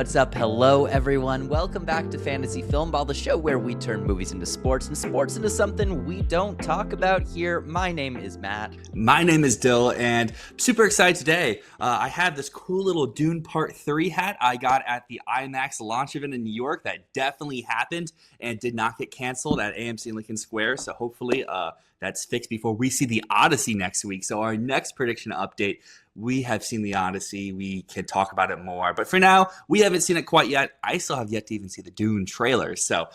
What's up? Hello, everyone. Welcome back to Fantasy Filmball, the show where we turn movies into sports and sports into something we don't talk about here. My name is Matt. My name is Dyl, and I'm super excited today. I have this cool little Dune Part 3 hat I got at the IMAX launch event in New York that definitely happened and did not get canceled at AMC Lincoln Square. So hopefully that's fixed before we see the Odyssey next week. So our next prediction update, we have seen the Odyssey. We can talk about it more. But for now, we haven't seen it quite yet. I still have yet to even see the Dune trailer. So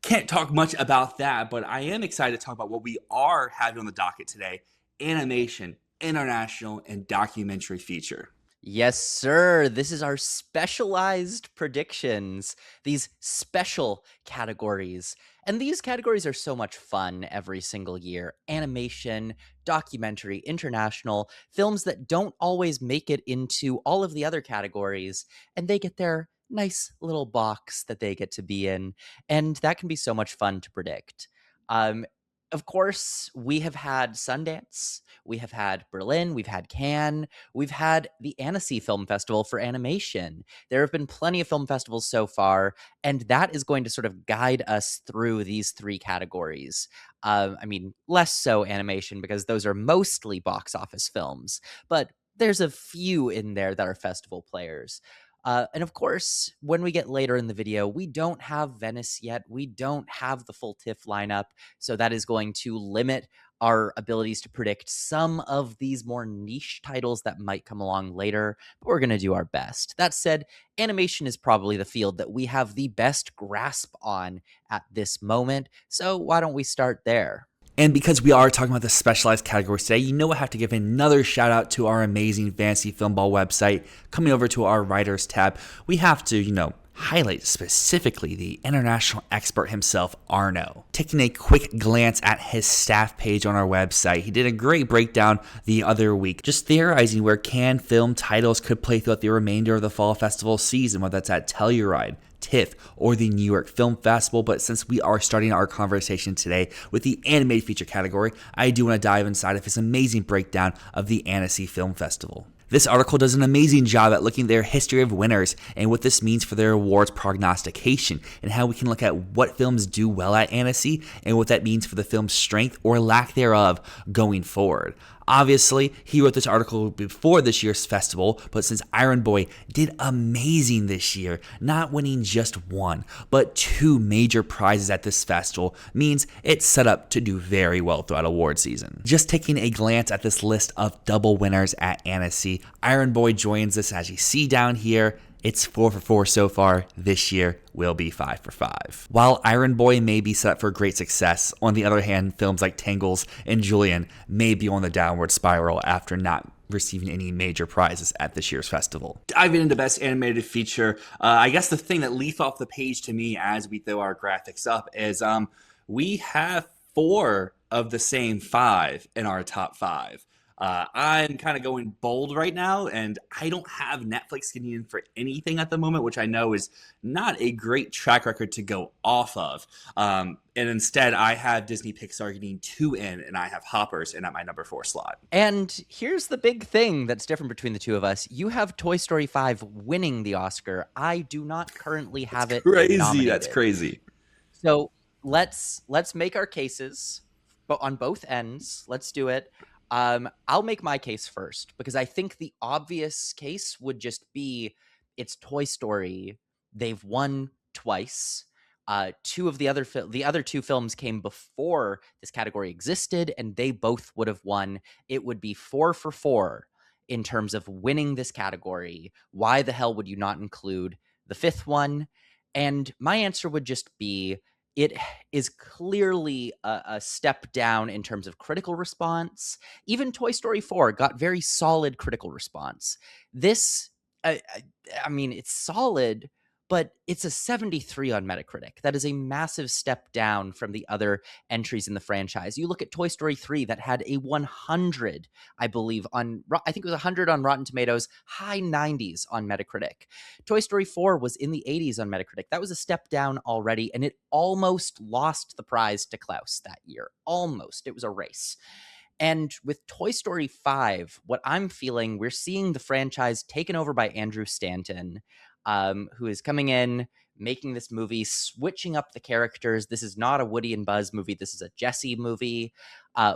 can't talk much about that. But I am excited to talk about what we are having on the docket today. Animation, international, and documentary feature. Yes, sir. This is our specialized predictions, these special categories. And these categories are so much fun every single year. Animation, documentary, international, films that don't always make it into all of the other categories, and they get their nice little box that they get to be in. And that can be so much fun to predict. Of course, we have had Sundance, we have had Berlin, we've had Cannes, we've had the Annecy Film Festival for animation. There have been plenty of film festivals so far, and that is going to sort of guide us through these three categories. Less so animation because those are mostly box office films, but there's a few in there that are festival players. And of course, when we get later in the video, we don't have Venice yet. We don't have the full TIFF lineup. So that is going to limit our abilities to predict some of these more niche titles that might come along later, but we're going to do our best. That said, animation is probably the field that we have the best grasp on at this moment. So why don't we start there? And because we are talking about the specialized categories today, you know I have to give another shout out to our amazing Fantasy Filmball website. Coming over to our writers tab, we have to, highlight specifically the international expert himself, Arno. Taking a quick glance at his staff page on our website, he did a great breakdown the other week, just theorizing where Cannes film titles could play throughout the remainder of the fall festival season, whether that's at Telluride, TIFF, or the New York Film Festival. But since we are starting our conversation today with the animated feature category, I do want to dive inside of his amazing breakdown of the Annecy Film Festival. This article does an amazing job at looking at their history of winners and what this means for their awards prognostication, and how we can look at what films do well at Annecy and what that means for the film's strength or lack thereof going forward. Obviously, he wrote this article before this year's festival, but since Iron Boy did amazing this year, not winning just one, but two major prizes at this festival, means it's set up to do very well throughout award season. Just taking a glance at this list of double winners at Annecy, Iron Boy joins us, as you see down here. It's 4 for 4 so far. This year will be 5 for 5. While Iron Boy may be set up for great success, on the other hand, films like Tangles and Julian may be on the downward spiral after not receiving any major prizes at this year's festival. Diving into Best Animated Feature, I guess the thing that leaps off the page to me as we throw our graphics up is we have 4 of the same 5 in our top 5. I'm kind of going bold right now, and I don't have Netflix getting in for anything at the moment, which I know is not a great track record to go off of. And instead, I have Disney Pixar getting 2 in, and I have Hoppers in at my number 4 slot. And here's the big thing that's different between the two of us. You have Toy Story 5 winning the Oscar. I do not currently have it nominated. That's crazy. So let's make our cases, but on both ends. Let's do it. I'll make my case first, because I think the obvious case would just be it's Toy Story. They've won twice. Two of the other 2 films came before this category existed, and they both would have won. It would be 4 for 4 in terms of winning this category. Why the hell would you not include the 5th one? And my answer would just be, it is clearly a step down in terms of critical response. Even Toy Story 4 got very solid critical response. This, it's solid, but it's a 73 on Metacritic. That is a massive step down from the other entries in the franchise. You look at Toy Story 3 that had a 100, I believe, I think it was 100 on Rotten Tomatoes, high 90s on Metacritic. Toy Story 4 was in the 80s on Metacritic. That was a step down already, and it almost lost the prize to Klaus that year. Almost. It was a race. And with Toy Story 5, what I'm feeling, we're seeing the franchise taken over by Andrew Stanton. who is coming in, making this movie, switching up the characters. This is not a Woody and Buzz movie. This is a Jesse movie,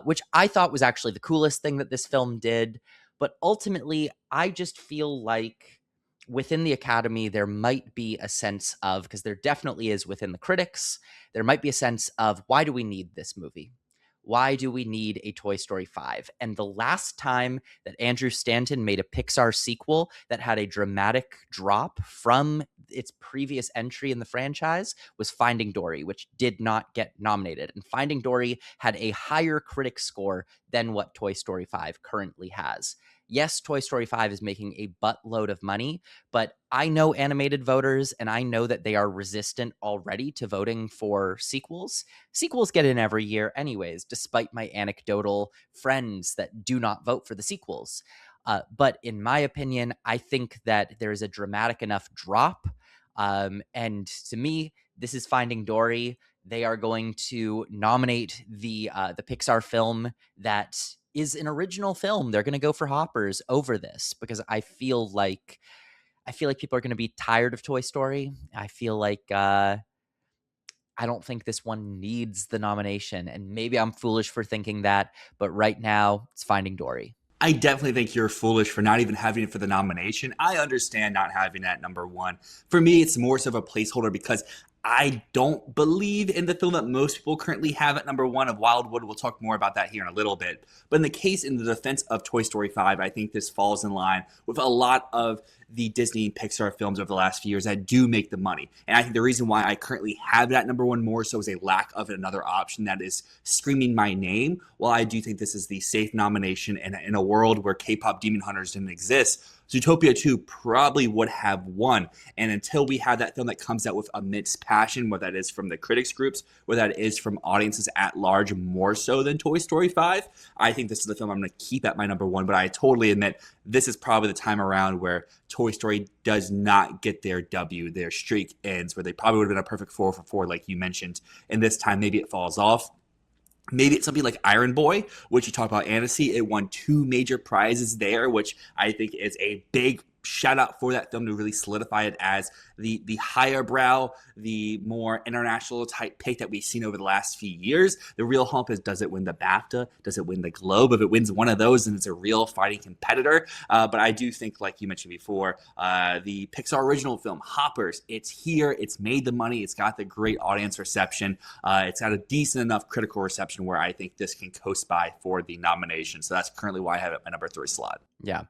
which I thought was actually the coolest thing that this film did. But ultimately, I just feel like within the Academy, there might be a sense of, because there definitely is within the critics, there might be a sense of, why do we need this movie? Why do we need a Toy Story 5? And the last time that Andrew Stanton made a Pixar sequel that had a dramatic drop from its previous entry in the franchise was Finding Dory, which did not get nominated. And Finding Dory had a higher critic score than what Toy Story 5 currently has. Yes, Toy Story 5 is making a buttload of money, but I know animated voters and I know that they are resistant already to voting for sequels. Sequels get in every year, anyways, despite my anecdotal friends that do not vote for the sequels. But in my opinion, I think that there is a dramatic enough drop. And to me, this is Finding Dory. They are going to nominate the Pixar film that is an original film. They're going to go for Hoppers over this because I feel like people are going to be tired of Toy Story. I feel like I don't think this one needs the nomination, and maybe I'm foolish for thinking that, but right now it's Finding Dory. I definitely think you're foolish for not even having it for the nomination. I understand not having that number one. For me, it's more so of a placeholder because I don't believe in the film that most people currently have at number one of Wildwood. We'll talk more about that here in a little bit. But in the defense of Toy Story 5, I think this falls in line with a lot of the Disney and Pixar films over the last few years that do make the money. And I think the reason why I currently have that number one more so is a lack of another option that is screaming my name. While I do think this is the safe nomination, and in a world where K-pop Demon Hunters didn't exist, Zootopia 2 probably would have won. And until we have that film that comes out with immense passion, whether that is from the critics groups, whether that is from audiences at large more so than Toy Story 5, I think this is the film I'm going to keep at my number one. But I totally admit this is probably the time around where Toy Story does not get their W. Their streak ends, where they probably would have been a perfect 4 for 4 like you mentioned. And this time maybe it falls off. Maybe it's something like Iron Boy, which you talk about Annecy. It won 2 major prizes there, which I think is a big shout out for that film to really solidify it as the higher brow, the more international type pick that we've seen over the last few years. The real hump is, does it win the BAFTA? Does it win the Globe? If it wins one of those, then it's a real fighting competitor. But I do think, like you mentioned before, the Pixar original film, Hoppers, it's here. It's made the money. It's got the great audience reception. It's got a decent enough critical reception where I think this can coast by for the nomination. So that's currently why I have it at my number 3 slot. Yeah.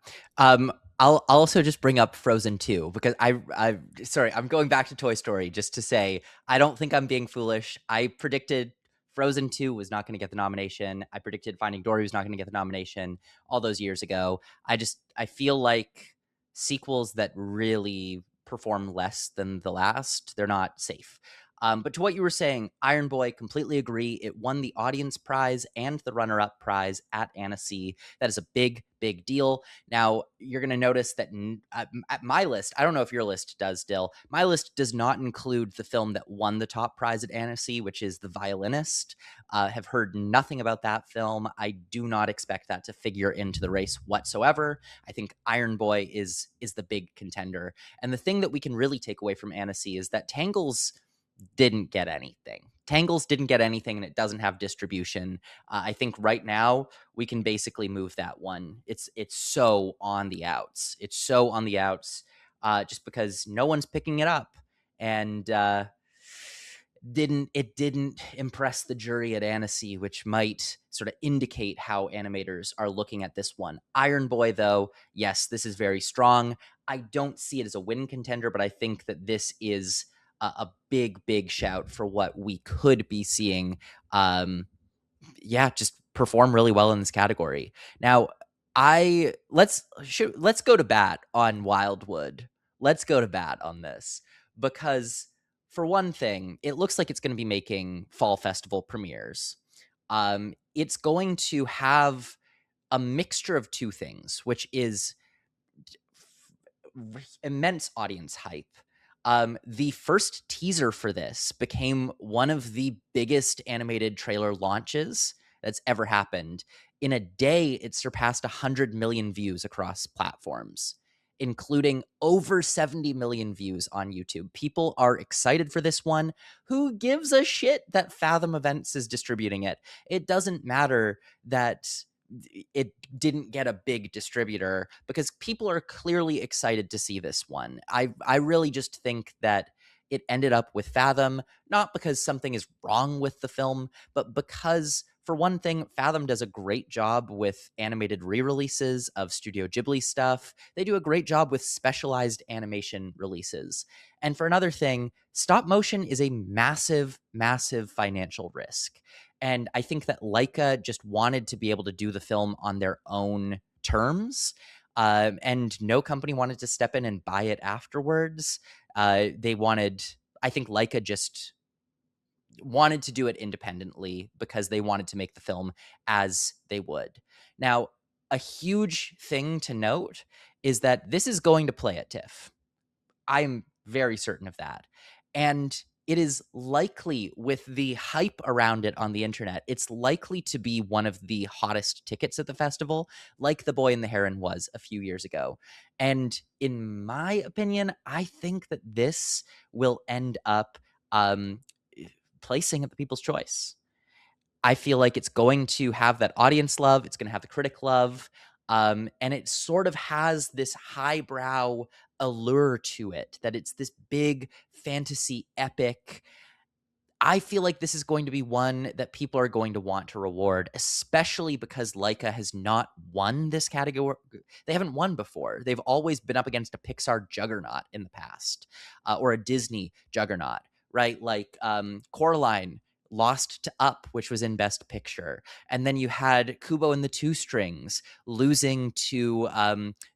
I'll also just bring up Frozen 2 because I'm going back to Toy Story just to say I don't think I'm being foolish. I predicted Frozen 2 was not going to get the nomination. I predicted Finding Dory was not going to get the nomination all those years ago. I feel like sequels that really perform less than the last, they're not safe. But to what you were saying, Iron Boy, completely agree. It won the audience prize and the runner-up prize at Annecy. That is a big, big deal. Now, you're going to notice that at my list, I don't know if your list does, Dill, my list does not include the film that won the top prize at Annecy, which is The Violinist. Have heard nothing about that film. I do not expect that to figure into the race whatsoever. I think Iron Boy is the big contender. And the thing that we can really take away from Annecy is that Tangles didn't get anything. Tangles didn't get anything, and it doesn't have distribution. I think right now we can basically move that one. It's so on the outs. It's so on the outs, just because no one's picking it up, and didn't impress the jury at Annecy, which might sort of indicate how animators are looking at this one. Iron Boy, though, yes, this is very strong. I don't see it as a win contender, but I think that this is a big, big shout for what we could be seeing. Just perform really well in this category. Now, let's go to bat on Wildwood. Let's go to bat on this because, for one thing, it looks like it's going to be making fall festival premieres. It's going to have a mixture of two things, which is immense audience hype. The first teaser for this became one of the biggest animated trailer launches that's ever happened. In a day, it surpassed 100 million views across platforms. including over 70 million views on YouTube. People are excited for this one. Who gives a shit that Fathom Events is distributing it? It doesn't matter that it didn't get a big distributor because people are clearly excited to see this one. I really just think that it ended up with Fathom, not because something is wrong with the film, but because, for one thing, Fathom does a great job with animated re-releases of Studio Ghibli stuff. They do a great job with specialized animation releases. And for another thing, stop motion is a massive, massive financial risk. And I think that Leica just wanted to be able to do the film on their own terms. And no company wanted to step in and buy it afterwards. They wanted, I think Leica just wanted to do it independently because they wanted to make the film as they would. Now, a huge thing to note is that this is going to play at TIFF. I'm very certain of that. And it is likely, with the hype around it on the internet, it's likely to be one of the hottest tickets at the festival, like The Boy and the Heron was a few years ago. And in my opinion, I think that this will end up placing at the People's Choice. I feel like it's going to have that audience love. It's going to have the critic love. And it sort of has this highbrow allure to it, that it's this big fantasy epic. I feel like this is going to be one that people are going to want to reward, especially because Leica has not won this category. They haven't won before. They've always been up against a Pixar juggernaut in the past, or a Disney juggernaut, right? Like Coraline lost to Up, which was in Best Picture. And then you had Kubo and the Two Strings losing to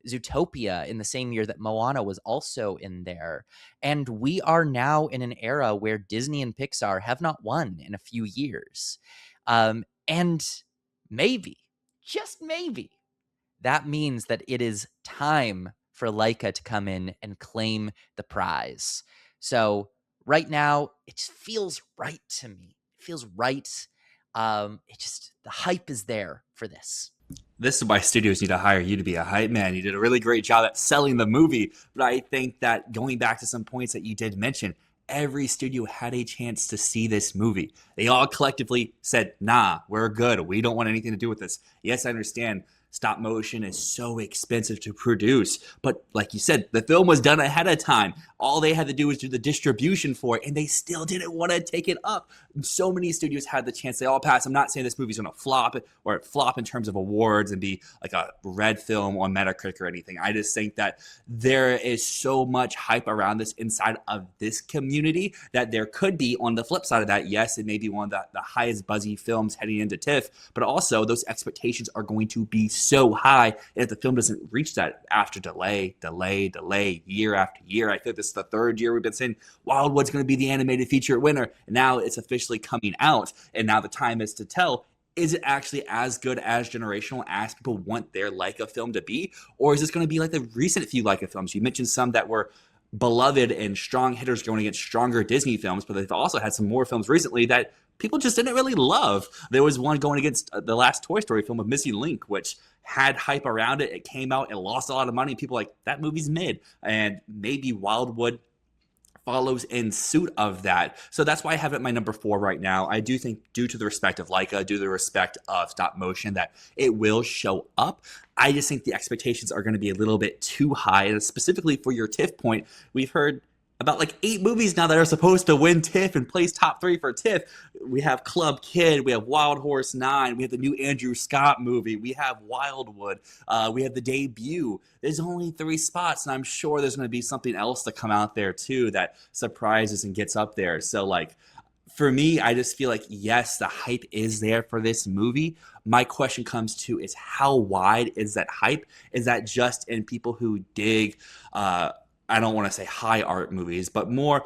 Zootopia in the same year that Moana was also in there. And we are now in an era where Disney and Pixar have not won in a few years. And maybe, just maybe, that means that it is time for Leica to come in and claim the prize. So right now, it just feels right to me. It feels right. The hype is there for this. This is why studios need to hire you to be a hype man. You did a really great job at selling the movie. But I think that going back to some points that you did mention, every studio had a chance to see this movie. They all collectively said, nah, we're good. We don't want anything to do with this. Yes, I understand stop motion is so expensive to produce. But like you said, the film was done ahead of time. All they had to do was do the distribution for it, and they still didn't want to take it up. So many studios had the chance. They all passed. I'm not saying this movie's going to flop or flop in terms of awards and be like a red film on Metacritic or anything. I just think that there is so much hype around this inside of this community that there could be, on the flip side of that, yes, it may be one of the highest buzzy films heading into TIFF, but also those expectations are going to be so high. And if the film doesn't reach that after delay, year after year, I think this is the third year we've been saying Wildwood's going to be the animated feature winner. And now it's officially coming out. And now the time is to tell, is it actually as good as generational as people want their Leica film to be? Or is this going to be like the recent few Leica films? You mentioned some that were beloved and strong hitters going against stronger Disney films, but they've also had some more films recently that people just didn't really love. There was one going against the last Toy Story film of Missing Link, which had hype around it. It came out and lost a lot of money. People were like, that movie's mid. And maybe Wildwood follows in suit of that. So that's why I have it at my number 4 right now. I do think, due to the respect of Leica, due to the respect of stop motion, that it will show up. I just think the expectations are going to be a little bit too high. And specifically for your TIFF point, we've heard about like 8 movies now that are supposed to win TIFF and place top 3 for TIFF. We have Club Kid, we have Wild Horse 9, we have the new Andrew Scott movie, we have Wildwood, we have The Debut. There's only 3 spots, and I'm sure there's going to be something else to come out there too that surprises and gets up there. So like, for me, I just feel like, yes, the hype is there for this movie. My question comes to is, how wide is that hype? Is that just in people who dig I don't want to say high art movies, but more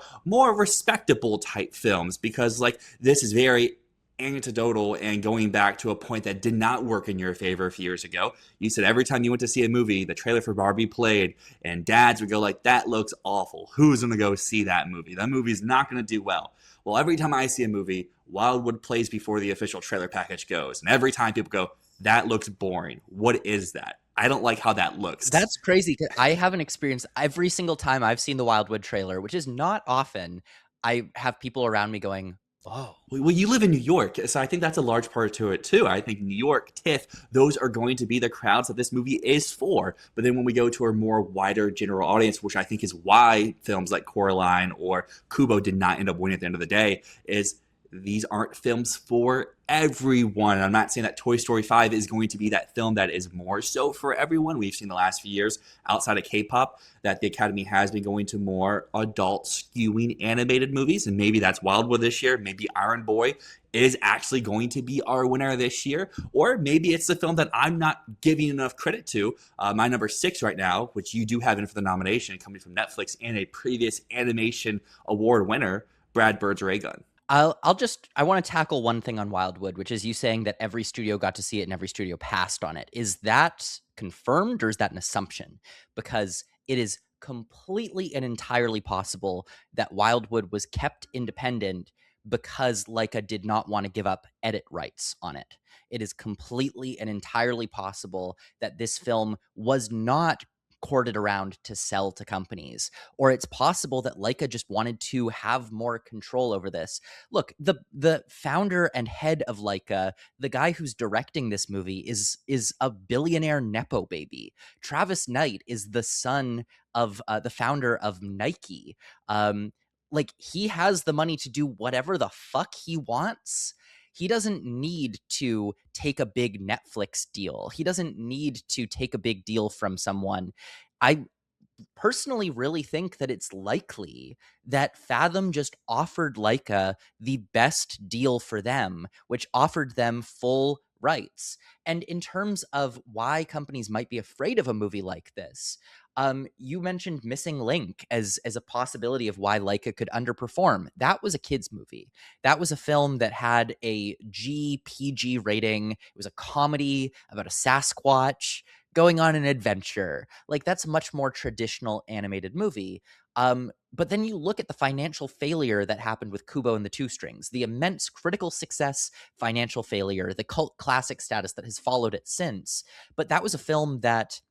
respectable type films? Because like, this is very anecdotal and going back to a point that did not work in your favor a few years ago. You said every time you went to see a movie, the trailer for Barbie played, and dads would go like, that looks awful. Who's going to go see that movie? That movie's not going to do well. Well, every time I see a movie, Wildwood plays before the official trailer package goes. And every time people go, that looks boring. What is that? I don't like how that looks. That's crazy 'cause I haven't experienced every single time I've seen the Wildwood trailer, which is not often, I have people around me going, "Oh." Well, you live in New York, so I think that's a large part to it too. I think New York, TIFF, those are going to be the crowds that this movie is for. But then when we go to a more wider general audience, which I think is why films like Coraline or Kubo did not end up winning at the end of the day, is these aren't films for everyone. I'm not saying that Toy Story 5 is going to be that film that is more so for everyone. We've seen the last few years outside of K-pop that the Academy has been going to more adult skewing animated movies, and maybe that's Wildwood this year. Maybe Iron Boy is actually going to be our winner this year, or maybe it's the film that I'm not giving enough credit to. My number 6 right now, which you do have in for the nomination, coming from Netflix and a previous animation award winner, Brad Bird's Ray Gun. I want to tackle one thing on Wildwood, which is you saying that every studio got to see it and every studio passed on it. Is that confirmed or is that an assumption? Because it is completely and entirely possible that Wildwood was kept independent because Leica did not want to give up edit rights on it. It is completely and entirely possible that this film was not courted around to sell to companies, or it's possible that Leica just wanted to have more control over this. Look, the founder and head of Leica, the guy who's directing this movie, is a billionaire nepo baby. Travis Knight is the son of the founder of Nike. Like, he has the money to do whatever the fuck he wants. He doesn't need to take a big Netflix deal. He doesn't need to take a big deal from someone. I personally really think that it's likely that Fathom just offered Leica the best deal for them, which offered them full rights. And in terms of why companies might be afraid of a movie like this, you mentioned Missing Link as a possibility of why Leica could underperform. That was a kids movie. That was a film that had a GPG rating. It was a comedy about a Sasquatch going on an adventure. Like, that's a much more traditional animated movie. But then you look at the financial failure that happened with Kubo and the Two Strings, the immense critical success, financial failure, the cult classic status that has followed it since. But that was a film that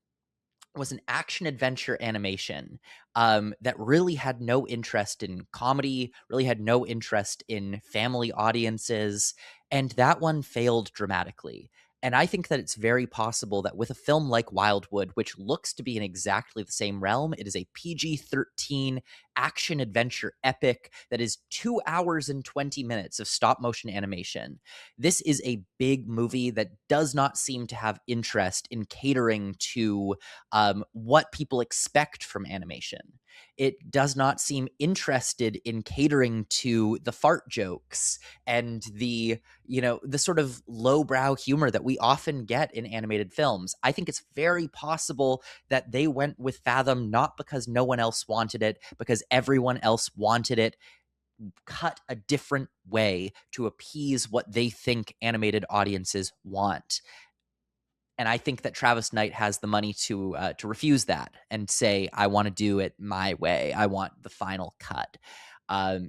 was an action adventure animation that really had no interest in comedy, really had no interest in family audiences, and that one failed dramatically. And I think that it's very possible that with a film like Wildwood, which looks to be in exactly the same realm, it is a PG-13 action adventure epic that is 2 hours and 20 minutes of stop motion animation. This is a big movie that does not seem to have interest in catering to what people expect from animation. It does not seem interested in catering to the fart jokes and the sort of lowbrow humor that we often get in animated films. I think it's very possible that they went with Fathom not because no one else wanted it, because everyone else wanted it cut a different way to appease what they think animated audiences want. And I think that Travis Knight has the money to refuse that and say, "I want to do it my way. I want the final cut."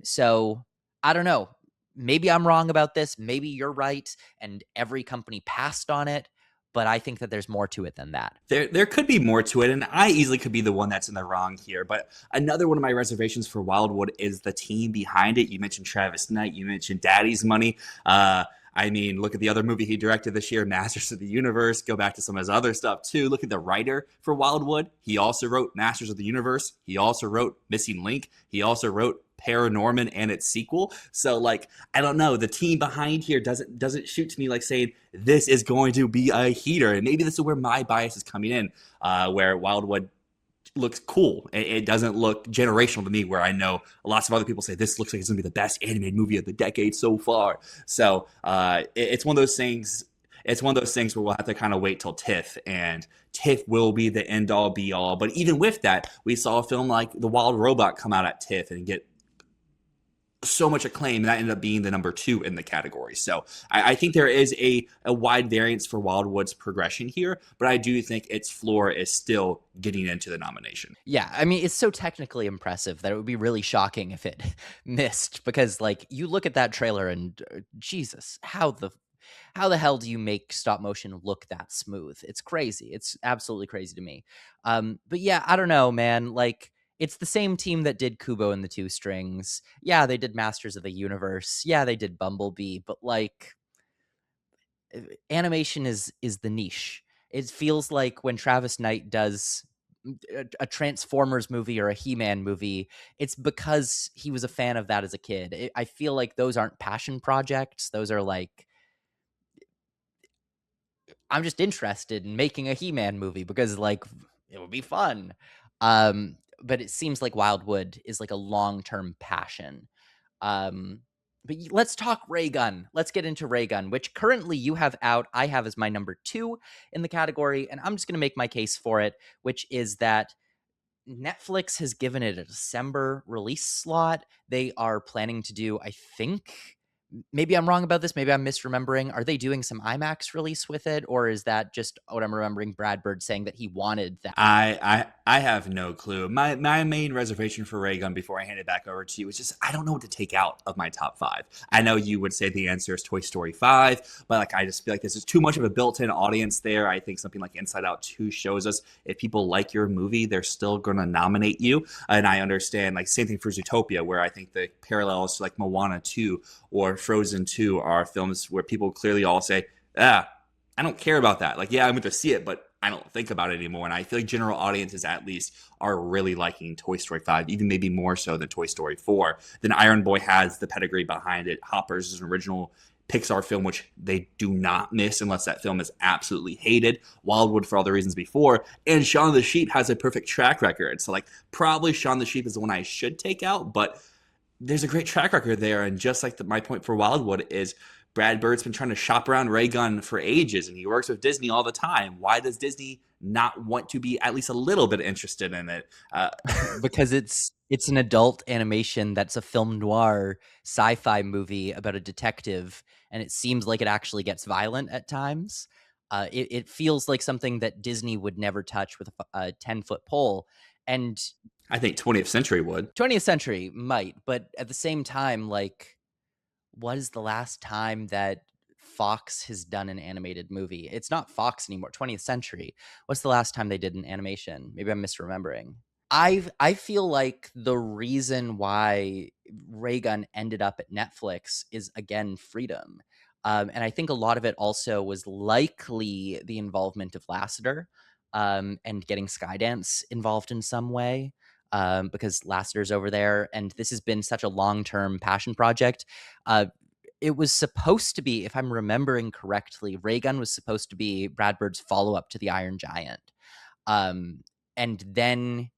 So I don't know. Maybe I'm wrong about this. Maybe you're right, and every company passed on it. But I think that there's more to it than that. There could be more to it, and I easily could be the one that's in the wrong here. But another one of my reservations for Wildwood is the team behind it. You mentioned Travis Knight. You mentioned Daddy's Money. I mean, look at the other movie he directed this year, Masters of the Universe. Go back to some of his other stuff, too. Look at the writer for Wildwood. He also wrote Masters of the Universe. He also wrote Missing Link. He also wrote Paranorman and its sequel. So, like, I don't know. The team behind here doesn't shoot to me like saying this is going to be a heater. And maybe this is where my bias is coming in, where Wildwood looks cool. It doesn't look generational to me, where I know lots of other people say this looks like it's going to be the best animated movie of the decade so far. So it's one of those things. It's one of those things where we'll have to kind of wait till TIFF, and TIFF will be the end all be all. But even with that, we saw a film like The Wild Robot come out at TIFF and get so much acclaim that ended up being the number 2 in the category. So I think there is a wide variance for Wildwood's progression here, but I do think its floor is still getting into the nomination. Yeah, I mean, it's so technically impressive that it would be really shocking if it missed, because, like, you look at that trailer and Jesus, how the how the hell do you make stop motion look that smooth? It's crazy. It's absolutely crazy to me. But yeah, I don't know, man. Like, it's the same team that did Kubo and the Two Strings. Yeah, they did Masters of the Universe. Yeah, they did Bumblebee. But like, animation is the niche. It feels like when Travis Knight does a Transformers movie or a He-Man movie, it's because he was a fan of that as a kid. I feel like those aren't passion projects. Those are like, I'm just interested in making a He-Man movie because like it would be fun. But it seems like Wildwood is like a long-term passion. Um, but let's talk Ray Gun. Let's get into Ray Gun, which currently you have out. I have as my number 2 in the category, and I'm just going to make my case for it, which is that Netflix has given it a December release slot. They are planning to do, I think, maybe I'm wrong about this. Maybe I'm misremembering. Are they doing some IMAX release with it, or is that just what I'm remembering? Brad Bird saying that he wanted that. I have no clue. My main reservation for Ray Gun before I hand it back over to you is just I don't know what to take out of my top 5. I know you would say the answer is Toy Story 5, but like I just feel like this is too much of a built-in audience there. I think something like Inside Out 2 shows us if people like your movie, they're still going to nominate you. And I understand like same thing for Zootopia, where I think the parallels to like Moana 2 or Frozen 2 are films where people clearly all say, I don't care about that. Like, yeah, I'm going to see it, but I don't think about it anymore. And I feel like general audiences at least are really liking Toy Story 5, even maybe more so than Toy Story 4. Then Iron Boy has the pedigree behind it. Hoppers is an original Pixar film, which they do not miss unless that film is absolutely hated. Wildwood for all the reasons before. And Shaun of the Sheep has a perfect track record. So like probably Shaun of the Sheep is the one I should take out, but there's a great track record there. And just like my point for Wildwood is Brad Bird's been trying to shop around Ray Gun for ages, and he works with Disney all the time. Why does Disney not want to be at least a little bit interested in it? Because it's an adult animation that's a film noir sci-fi movie about a detective, and it seems like it actually gets violent at times. It feels like something that Disney would never touch with a 10-foot pole. And I think 20th Century would. 20th Century might, but at the same time, like, what is the last time that Fox has done an animated movie? It's not Fox anymore. 20th Century. What's the last time they did an animation? Maybe I'm misremembering. I feel like the reason why Raygun ended up at Netflix is again freedom, and I think a lot of it also was likely the involvement of Lasseter, and getting Skydance involved in some way, because Lasseter's over there, and this has been such a long-term passion project. Uh, it was supposed to be, if I'm remembering correctly, Raygun was supposed to be Brad Bird's follow-up to the Iron Giant. And then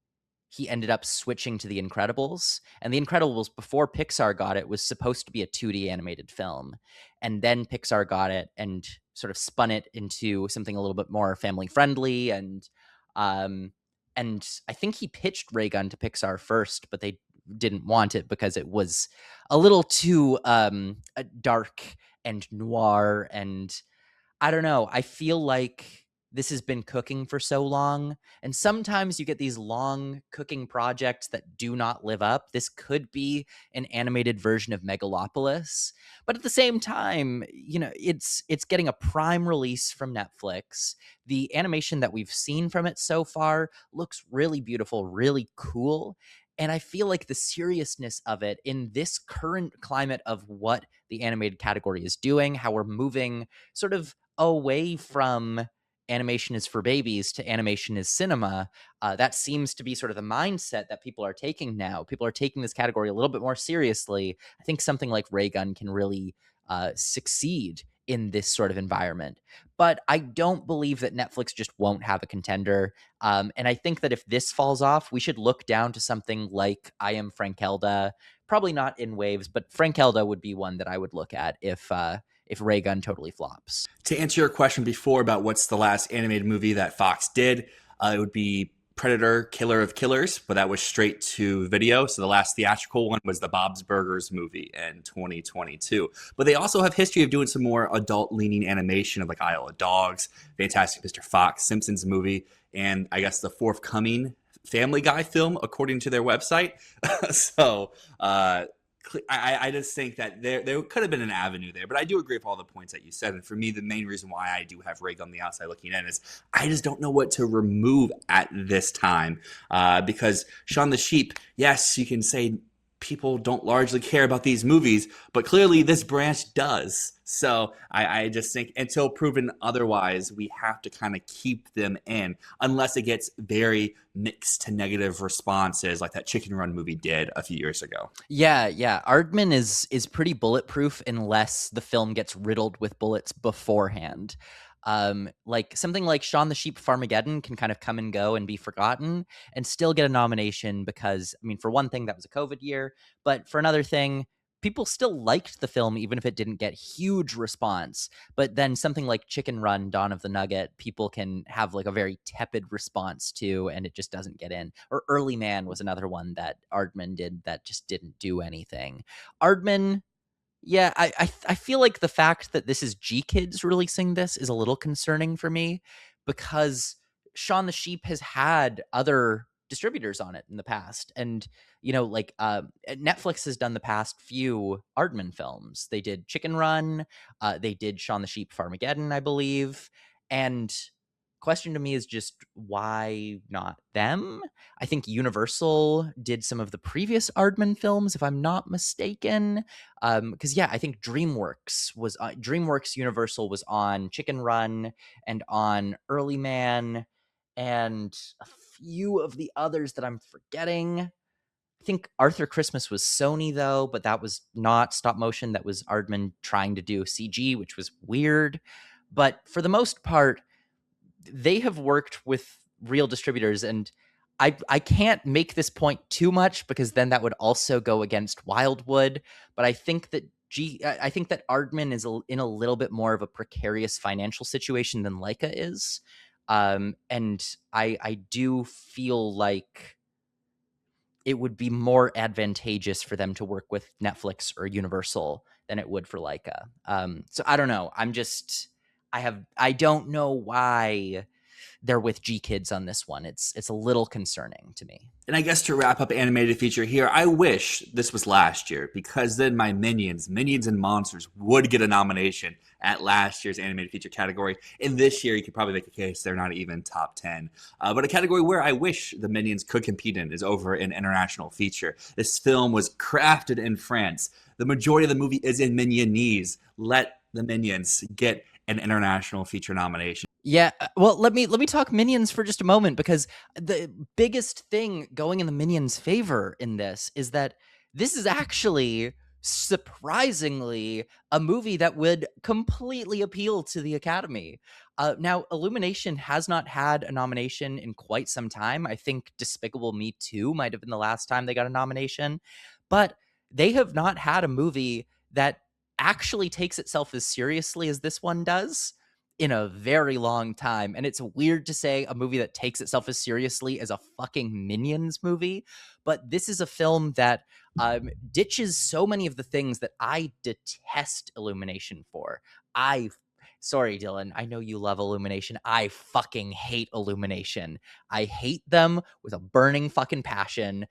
he ended up switching to The Incredibles. And The Incredibles, before Pixar got it, was supposed to be a 2D animated film. And then Pixar got it and sort of spun it into something a little bit more family friendly. Um, and I think he pitched Raygun to Pixar first, but they didn't want it because it was a little too dark and noir, and I don't know. I feel like this has been cooking for so long, and sometimes you get these long cooking projects that do not live up. This could be an animated version of Megalopolis, but at the same time, it's getting a prime release from Netflix. The animation that we've seen from it so far looks really beautiful, really cool. And I feel like the seriousness of it in this current climate of what the animated category is doing, how we're moving sort of away from animation is for babies to animation is cinema. That seems to be sort of the mindset that people are taking now. People are taking this category a little bit more seriously. I think something like Raygun can really succeed in this sort of environment. But I don't believe that Netflix just won't have a contender. And I think that if this falls off, we should look down to something like I Am Frankelda. Probably not in waves, but Frankelda would be one that I would look at if Raygun totally flops. To answer your question before about what's the last animated movie that Fox did, it would be Predator, Killer of Killers, but that was straight to video. So the last theatrical one was the Bob's Burgers movie in 2022. But they also have history of doing some more adult-leaning animation of like Isle of Dogs, Fantastic Mr. Fox, Simpsons movie, and I guess the forthcoming Family Guy film, according to their website. So I just think that there could have been an avenue there, but I do agree with all the points that you said. And for me, the main reason why I do have Rig on the outside looking in is I just don't know what to remove at this time. Because Shaun the Sheep, yes, you can say people don't largely care about these movies, but clearly this branch does. So I just think until proven otherwise, we have to kind of keep them in unless it gets very mixed to negative responses like that Chicken Run movie did a few years ago. Yeah. Aardman is pretty bulletproof unless the film gets riddled with bullets beforehand. Like something like Shaun the Sheep Farmageddon can kind of come and go and be forgotten and still get a nomination because, I mean, for one thing, that was a COVID year, but for another thing, people still liked the film even if it didn't get huge response. But then something like Chicken Run, Dawn of the Nugget, people can have like a very tepid response to, and it just doesn't get in. Or Early Man was another one that Aardman did that just didn't do anything. Aardman, yeah, I feel like the fact that this is G Kids releasing this is a little concerning for me because Shaun the Sheep has had other distributors on it in the past, and like Netflix has done the past few Aardman films. They did Chicken Run, they did Shaun the Sheep Farmageddon, I believe, and question to me is just why not them? I think Universal did some of the previous Aardman films, if I'm not mistaken. Because yeah, I think DreamWorks Universal was on Chicken Run and on Early Man, and a few of the others that I'm forgetting. I think Arthur Christmas was Sony though, but that was not stop motion. That was Aardman trying to do CG, which was weird. But for the most part, they have worked with real distributors, and I can't make this point too much because then that would also go against Wildwood. But I think that I think that Aardman is in a little bit more of a precarious financial situation than Leica is, and I do feel like it would be more advantageous for them to work with Netflix or Universal than it would for Leica. So I don't know. I don't know why they're with G Kids on this one. It's a little concerning to me. And I guess to wrap up animated feature here, I wish this was last year because then my Minions and Monsters would get a nomination at last year's animated feature category. And this year, you could probably make a case they're not even top 10. But a category where I wish the Minions could compete in is over in international feature. This film was crafted in France. The majority of the movie is in Mignonese. Let the Minions get an international feature nomination. Yeah, well, let me talk Minions for just a moment because the biggest thing going in the Minions' favor in this is that this is actually surprisingly a movie that would completely appeal to the Academy. Now, Illumination has not had a nomination in quite some time. I think Despicable Me 2 might have been the last time they got a nomination, but they have not had a movie that actually takes itself as seriously as this one does in a very long time. And it's weird to say a movie that takes itself as seriously as a fucking Minions movie, but this is a film that ditches so many of the things that I detest Illumination for. Sorry, Dylan, I know you love Illumination. I fucking hate Illumination. I hate them with a burning fucking passion.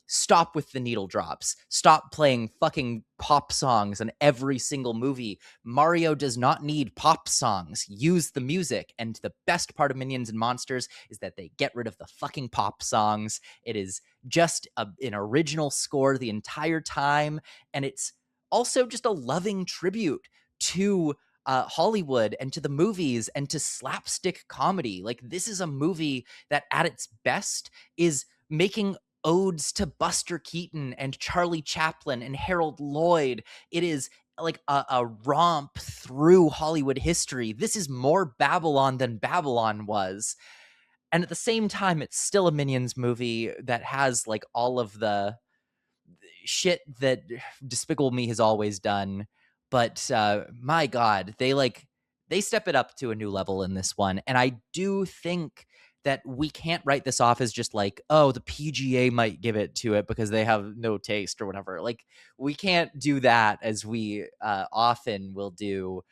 Stop with the needle drops. Stop playing fucking pop songs in every single movie. Mario does not need pop songs. Use the music. And the best part of Minions and Monsters is that they get rid of the fucking pop songs. It is just an original score the entire time. And it's also just a loving tribute to Hollywood and to the movies and to slapstick comedy. Like, this is a movie that at its best is making odes to Buster Keaton and Charlie Chaplin and Harold Lloyd. It is like a romp through Hollywood history. This is more Babylon than Babylon was. And at the same time, it's still a Minions movie that has like all of the shit that Despicable Me has always done. But my God, they step it up to a new level in this one. And I do think that we can't write this off as just like, oh, the PGA might give it to it because they have no taste or whatever. Like, we can't do that as we often will do,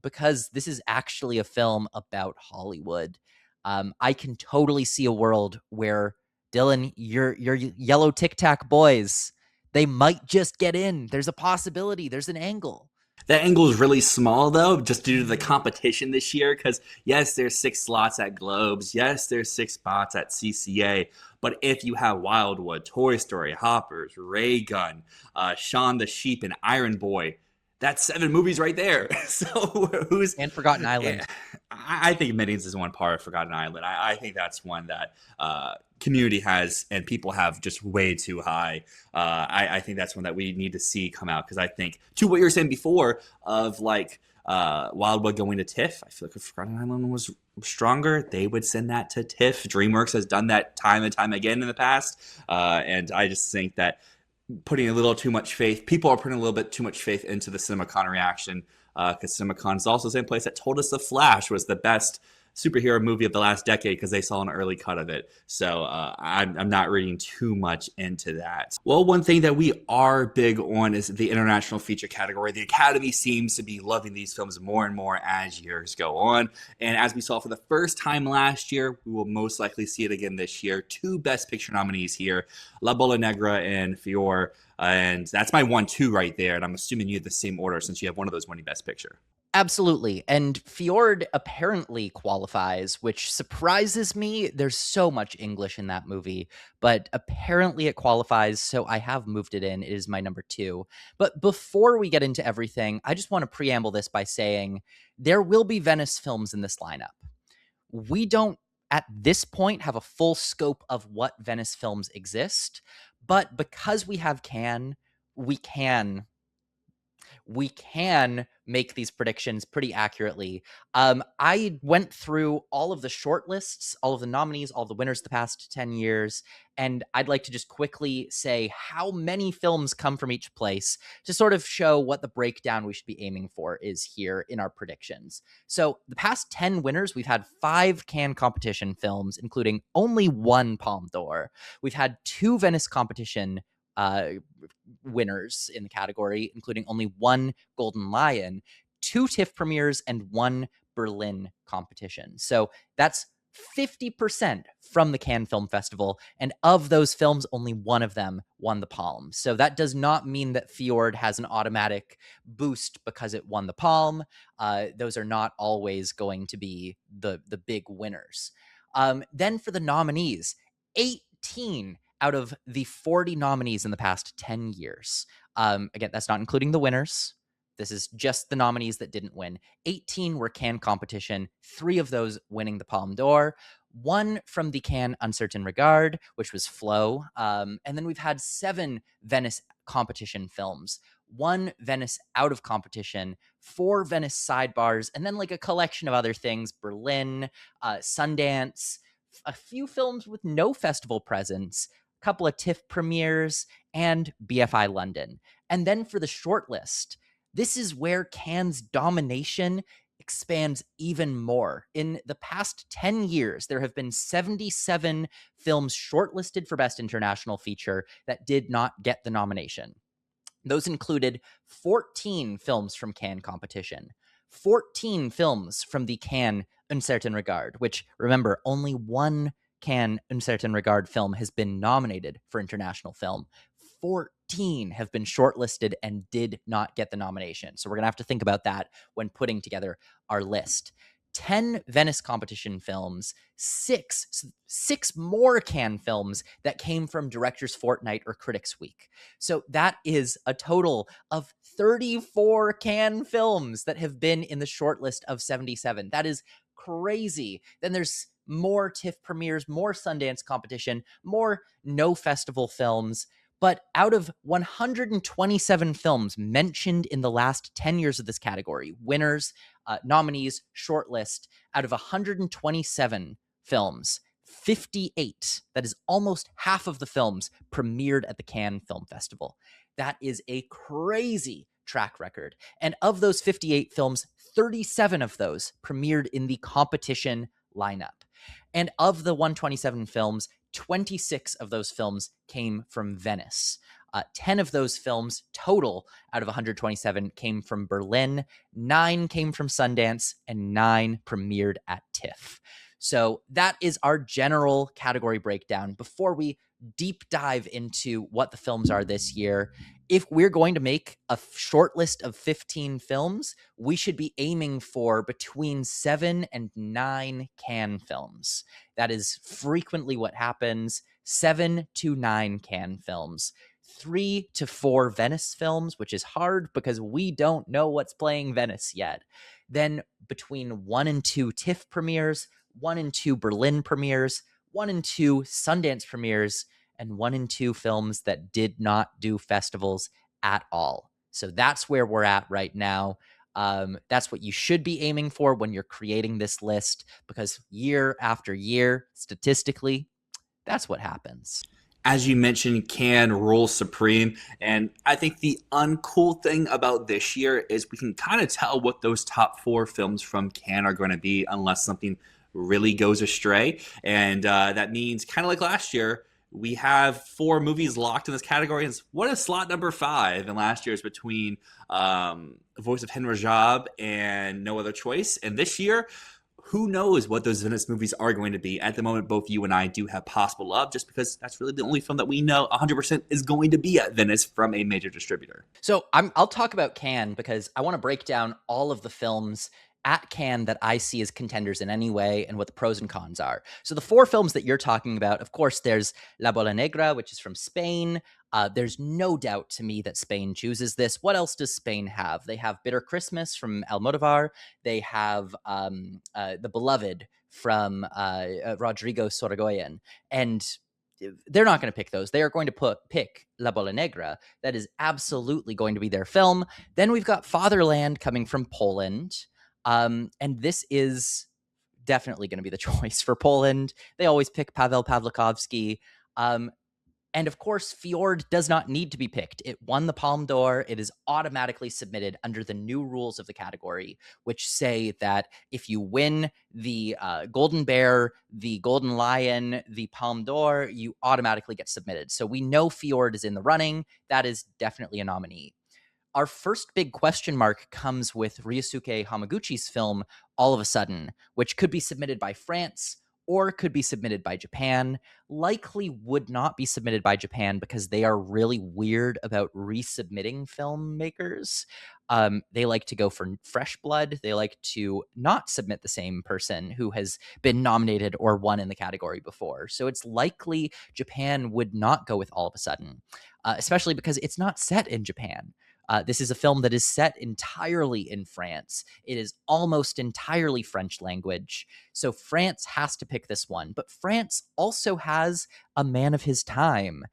because this is actually a film about Hollywood. I can totally see a world where Dylan, your yellow Tic Tac boys, They might just get in. There's a possibility. There's an angle. That angle is really small, though, just due to the competition this year. Because, yes, there's 6 slots at Globes. Yes, there's 6 spots at CCA. But if you have Wildwood, Toy Story, Hoppers, Ray Gun, Shaun the Sheep, and Iron Boy, that's 7 movies right there. So who's And Forgotten Island. I think Minions is one part of Forgotten Island. I think that's one that community has and people have just way too high. I think that's one that we need to see come out because I think to what you were saying before of like Wildwood going to TIFF. I feel like if Forgotten Island was stronger, they would send that to TIFF. DreamWorks has done that time and time again in the past, and I just think that putting a little too much faith. People are putting a little bit too much faith into the CinemaCon reaction because CinemaCon is also the same place that told us The Flash was the best superhero movie of the last decade because they saw an early cut of it. So I'm not reading too much into that. Well, one thing that we are big on is the international feature category. The Academy seems to be loving these films more and more as years go on. And as we saw for the first time last year, we will most likely see it again this year. 2 Best Picture nominees here, La Bola Negra and Fior. And that's my 1-2 right there. And I'm assuming you have the same order since you have one of those winning Best Picture. Absolutely. And Fjord apparently qualifies, which surprises me. There's so much English in that movie, but apparently it qualifies. So I have moved it in. It is my number 2. But before we get into everything, I just want to preamble this by saying there will be Venice films in this lineup. We don't, at this point, have a full scope of what Venice films exist, but because we have Cannes, we can make these predictions pretty accurately. I went through all of the short lists, all of the nominees, all the winners the past 10 years, and I'd like to just quickly say how many films come from each place to sort of show what the breakdown we should be aiming for is here in our predictions. So the past 10 winners, we've had 5 Cannes competition films, including only 1 Palme d'Or. We've had 2 Venice competition winners in the category, including only 1 Golden Lion, 2 TIFF premieres, and 1 Berlin competition. So that's 50% from the Cannes Film Festival, and of those films, only 1 of them won the Palme. So that does not mean that Fjord has an automatic boost because it won the Palme. Those are not always going to be the big winners. Then for the nominees, 18 out of the 40 nominees in the past 10 years. Again, that's not including the winners. This is just the nominees that didn't win. 18 were Cannes competition, 3 of those winning the Palme d'Or, 1 from the Cannes Uncertain Regard, which was Flow. And then we've had 7 Venice competition films, 1 Venice out of competition, 4 Venice sidebars, and then like a collection of other things, Berlin, Sundance, a few films with no festival presence, a couple of TIFF premieres, and BFI London. And then for the shortlist, this is where Cannes' domination expands even more. In the past 10 years, there have been 77 films shortlisted for Best International Feature that did not get the nomination. Those included 14 films from Cannes competition, 14 films from the Cannes Uncertain Regard, which, remember, only 1 Cannes Uncertain Regard film has been nominated for international film. 14 have been shortlisted and did not get the nomination. So we're going to have to think about that when putting together our list. 10 Venice competition films, 6 more Cannes films that came from Directors Fortnight or Critics Week. So that is a total of 34 Cannes films that have been in the shortlist of 77. That is crazy. Then there's more TIFF premieres, more Sundance competition, more no festival films. But out of 127 films mentioned in the last 10 years of this category, winners, nominees, shortlist, out of 127 films, 58, that is almost half of the films, premiered at the Cannes Film Festival. That is a crazy track record. And of those 58 films, 37 of those premiered in the competition lineup. And of the 127 films, 26 of those films came from Venice. 10 of those films total out of 127 came from Berlin, 9 came from Sundance, and 9 premiered at TIFF. So that is our general category breakdown. Before we deep dive into what the films are this year. If we're going to make a short list of 15 films, we should be aiming for between 7 and 9 Cannes films. That is frequently what happens. 7 to 9 Cannes films. 3 to 4 Venice films, which is hard because we don't know what's playing Venice yet. Then between 1 and 2 TIFF premieres, 1 and 2 Berlin premieres, 1 and 2 Sundance premieres, and 1 and 2 films that did not do festivals at all. So that's where we're at right now. That's what you should be aiming for when you're creating this list, because year after year, statistically, that's what happens. As you mentioned, Can rules supreme. And I think the uncool thing about this year is we can kind of tell what those top 4 films from Can are going to be unless something really goes astray. And that means, kind of like last year, we have 4 movies locked in this category. And what is slot number 5? And last year is between Voice of Henry Rajab and No Other Choice. And this year, who knows what those Venice movies are going to be. At the moment, both you and I do have Possible Love, just because that's really the only film that we know 100% is going to be at Venice from a major distributor. So I'll talk about Cannes because I want to break down all of the films at Cannes that I see as contenders in any way and what the pros and cons are. So the 4 films that you're talking about, of course, there's La Bola Negra, which is from Spain. There's no doubt to me that Spain chooses this. What else does Spain have? They have Bitter Christmas from Almodovar. They have The Beloved from Rodrigo Sorogoyen. And they're not going to pick those. They are going to pick La Bola Negra. That is absolutely going to be their film. Then we've got Fatherland coming from Poland. And this is definitely going to be the choice for Poland. They always pick Paweł Pawlikowski. And of course, Fjord does not need to be picked. It won the Palme d'Or. It is automatically submitted under the new rules of the category, which say that if you win the Golden Bear, the Golden Lion, the Palme d'Or, you automatically get submitted. So we know Fjord is in the running. That is definitely a nominee. Our first big question mark comes with Ryosuke Hamaguchi's film, All of a Sudden, which could be submitted by France or could be submitted by Japan. Likely would not be submitted by Japan because they are really weird about resubmitting filmmakers. They like to go for fresh blood. They like to not submit the same person who has been nominated or won in the category before. So it's likely Japan would not go with All of a Sudden, especially because it's not set in Japan. This is a film that is set entirely in France. It is almost entirely French language. So France has to pick this one. But France also has A Man of His Time,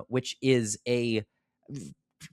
which is a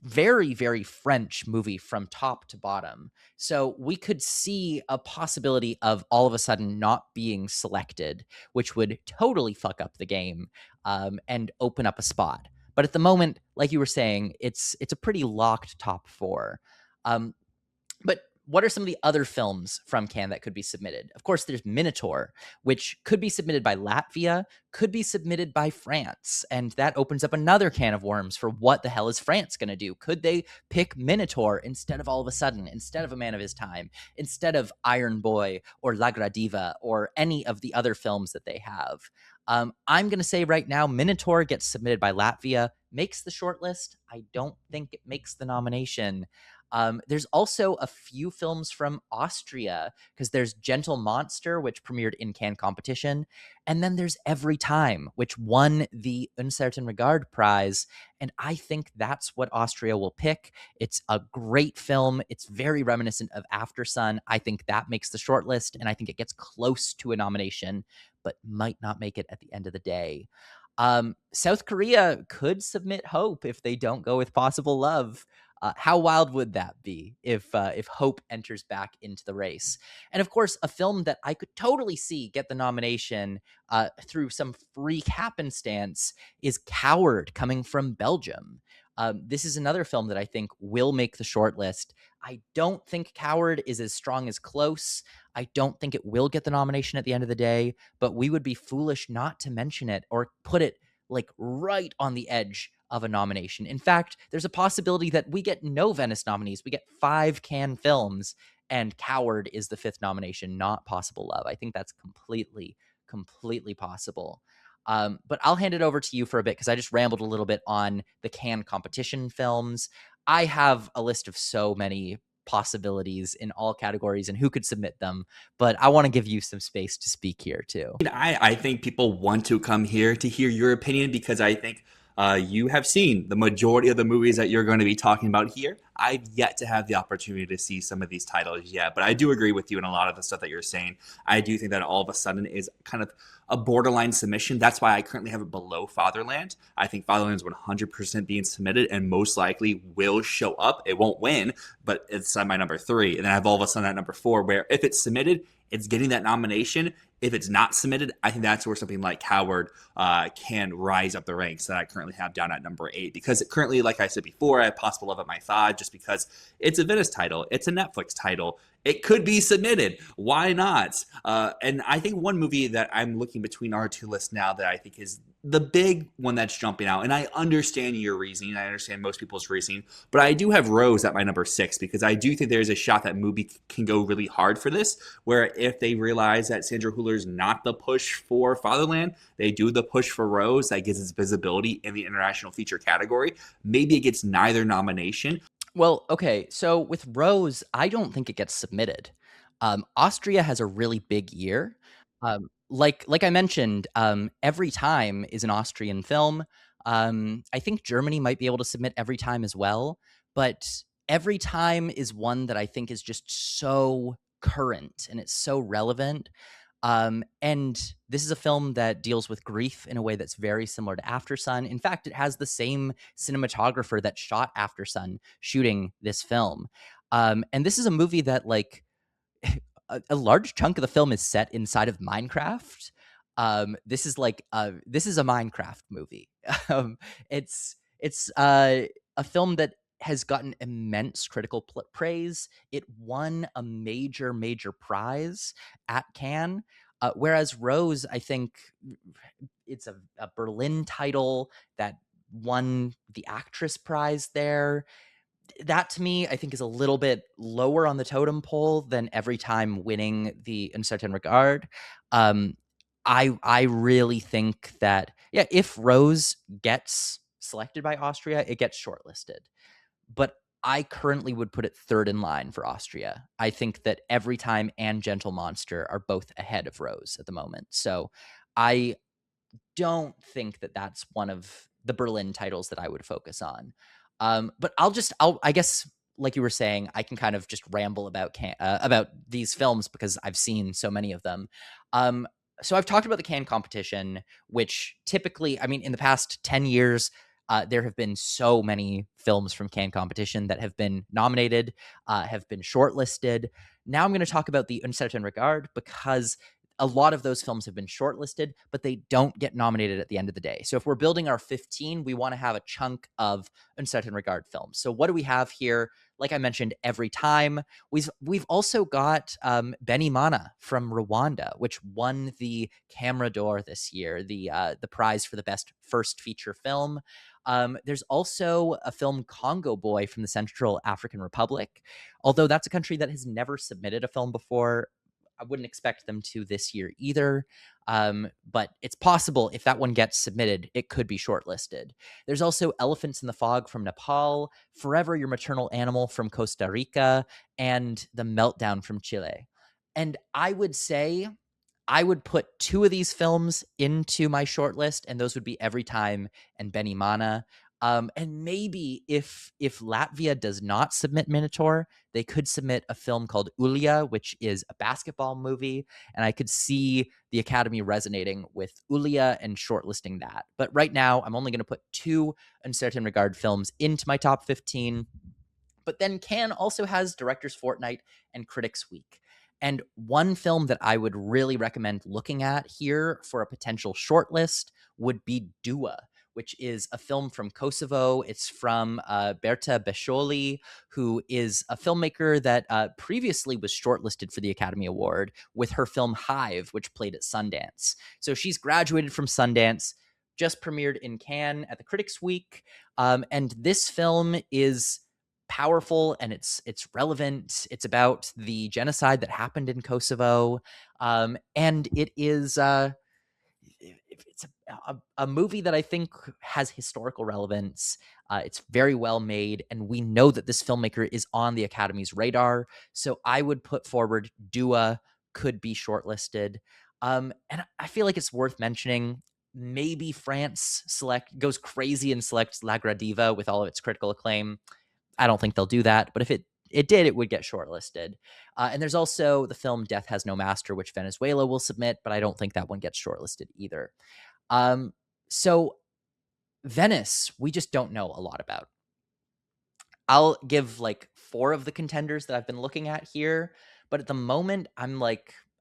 very, very French movie from top to bottom. So we could see a possibility of All of a Sudden not being selected, which would totally fuck up the game and open up a spot. But at the moment, like you were saying, it's a pretty locked top 4. But what are some of the other films from Cannes that could be submitted? Of course, there's Minotaur, which could be submitted by Latvia, could be submitted by France. And that opens up another can of worms for what the hell is France going to do? Could they pick Minotaur instead of All of a Sudden, instead of A Man of His Time, instead of Iron Boy or La Gradiva or any of the other films that they have? I'm going to say right now, Minotaur gets submitted by Latvia, makes the shortlist. I don't think it makes the nomination. There's also a few films from Austria, because there's Gentle Monster, which premiered in Cannes competition. And then there's Every Time, which won the Un Certain Regard prize. And I think that's what Austria will pick. It's a great film. It's very reminiscent of After Sun. I think that makes the shortlist, and I think it gets close to a nomination, but might not make it at the end of the day. South Korea could submit Hope if they don't go with Possible Love. How wild would that be if Hope enters back into the race? And of course, a film that I could totally see get the nomination through some freak happenstance is Coward, coming from Belgium. This is another film that I think will make the shortlist. I don't think Coward is as strong as Close. I don't think it will get the nomination at the end of the day, but we would be foolish not to mention it or put it like right on the edge of a nomination. In fact, there's a possibility that we get no Venice nominees. We get 5 Cannes films, and Coward is the 5th nomination, not Possible Love. I think that's completely possible. But I'll hand it over to you for a bit because I just rambled a little bit on the Cannes competition films. I have a list of so many possibilities in all categories and who could submit them, but I want to give you some space to speak here too. I think people want to come here to hear your opinion because I think you have seen the majority of the movies that you're going to be talking about here. I've yet to have the opportunity to see some of these titles yet, but I do agree with you in a lot of the stuff that you're saying. I do think that All of a Sudden is kind of a borderline submission. That's why I currently have it below Fatherland. I think Fatherland is 100% being submitted and most likely will show up. It won't win, but it's on my number 3. And then I have All of a Sudden at number 4, where if it's submitted, it's getting that nomination. If it's not submitted, I think that's where something like Howard can rise up the ranks that I currently have down at number 8. Because currently, like I said before, I have Possible Love at my 5 just because it's a Venice title. It's a Netflix title. It could be submitted. Why not? And I think one movie that I'm looking between our two lists now that I think is the big one that's jumping out, and I understand your reasoning, I understand most people's reasoning, but I do have Rose at my number 6 because I do think there's a shot that movie can go really hard for this, where if they realize that Sandra Hüller's not the push for Fatherland, they do the push for Rose that gives its visibility in the international feature category. Maybe it gets neither nomination. Well, okay, so with Rose, I don't think it gets submitted. Austria has a really big year. Like I mentioned, Every Time is an Austrian film. I think Germany might be able to submit Every Time as well, but Every Time is one that I think is just so current and it's so relevant. And this is a film that deals with grief in a way that's very similar to After Sun. In fact, it has the same cinematographer that shot After Sun shooting this film. And this is a movie that, like, a large chunk of the film is set inside of Minecraft. This is a Minecraft movie. Um, it's a film that has gotten immense critical praise. It won a major prize at Cannes. Whereas Rose, I think it's a Berlin title that won the actress prize there. That to me, I think, is a little bit lower on the totem pole than Every Time winning the Un Certain Regard. Um, I really think that, yeah, if Rose gets selected by Austria, it gets shortlisted. But I currently would put it third in line for Austria. I think that Every Time and Gentle Monster are both ahead of Rose at the moment. So I don't think that that's one of the Berlin titles that I would focus on. But I guess, like you were saying, I can kind of just ramble about these films because I've seen so many of them. So I've talked about the Cannes competition, which typically, I mean, in the past 10 years, there have been so many films from Cannes competition that have been nominated, have been shortlisted. Now I'm going to talk about the Un Certain Regard because a lot of those films have been shortlisted, but they don't get nominated at the end of the day. So if we're building our 15, we want to have a chunk of Un Certain Regard films. So what do we have here? Like I mentioned, Every Time. We've also got Benimana from Rwanda, which won the Camera d'Or this year, the prize for the best first feature film. There's also a film, Congo Boy, from the Central African Republic. Although that's a country that has never submitted a film before, I wouldn't expect them to this year either. But it's possible if that one gets submitted, it could be shortlisted. There's also Elephants in the Fog from Nepal, Forever Your Maternal Animal from Costa Rica, and The Meltdown from Chile. And I would say I would put 2 of these films into my shortlist, and those would be Every Time and Benimana. And maybe if Latvia does not submit Minotaur, they could submit a film called Ulia, which is a basketball movie, and I could see the Academy resonating with Ulia and shortlisting that. But right now, I'm only going to put 2 Un Certain Regard films into my top 15. But then Cannes also has Directors Fortnight and Critics Week. And one film that I would really recommend looking at here for a potential shortlist would be Dua, which is a film from Kosovo. It's from Berta Bescioli, who is a filmmaker that previously was shortlisted for the Academy Award with her film Hive, which played at Sundance. So she's graduated from Sundance, just premiered in Cannes at the Critics Week. And this film is powerful and it's relevant. It's about the genocide that happened in Kosovo, and it is a movie that I think has historical relevance. It's very well made, and we know that this filmmaker is on the Academy's radar. So I would put forward Dua could be shortlisted. And I feel like it's worth mentioning. Maybe France goes crazy and selects La Gradiva with all of its critical acclaim. I don't think they'll do that, but if it did, it would get shortlisted. And there's also the film Death Has No Master, which Venezuela will submit, but I don't think that one gets shortlisted either. Um, so Venice, we just don't know a lot about. I'll give like 4 of the contenders that I've been looking at here, but at the moment, I'm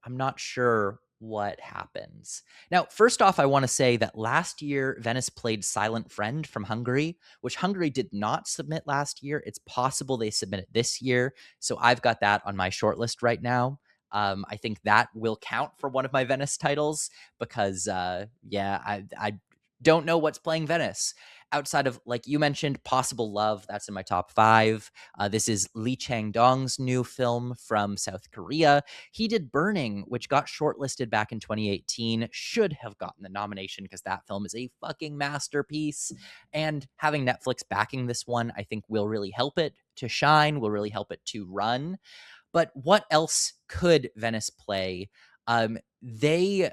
not sure what happens. Now, first off, I want to say that last year, Venice played Silent Friend from Hungary, which Hungary did not submit last year. It's possible they submit it this year. So I've got that on my shortlist right now. I think that will count for one of my Venice titles because, I don't know what's playing Venice outside of, like you mentioned, Possible Love. That's in my top 5. This is Lee Chang-dong's new film from South Korea. He did Burning, which got shortlisted back in 2018. Should have gotten the nomination because that film is a fucking masterpiece. And having Netflix backing this one, I think will really help it to shine, will really help it to run. But what else could Venice play? They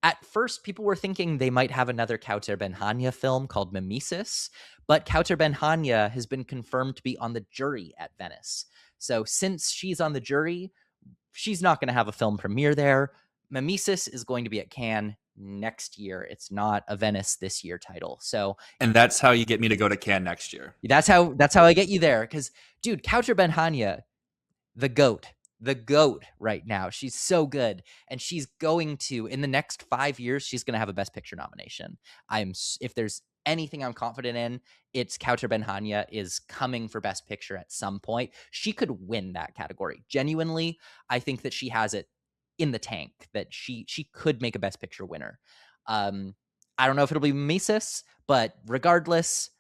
At first, people were thinking they might have another Kauter Benhania film called Mimesis, but Kauter Benhania has been confirmed to be on the jury at Venice. So since she's on the jury, she's not going to have a film premiere there. Mimesis is going to be at Cannes next year. It's not a Venice this year title. So And that's how you get me to go to Cannes next year. that's how I get you there. Because, dude, Kauter Benhania, the goat, the goat right now. She's so good, and she's going to, in the next 5 years, she's going to have a Best Picture nomination. If there's anything I'm confident in, it's Kauter Benhania is coming for Best Picture at some point. She could win that category. Genuinely, I think that she has it in the tank. That she could make a Best Picture winner. I don't know if it'll be Mises, but regardless,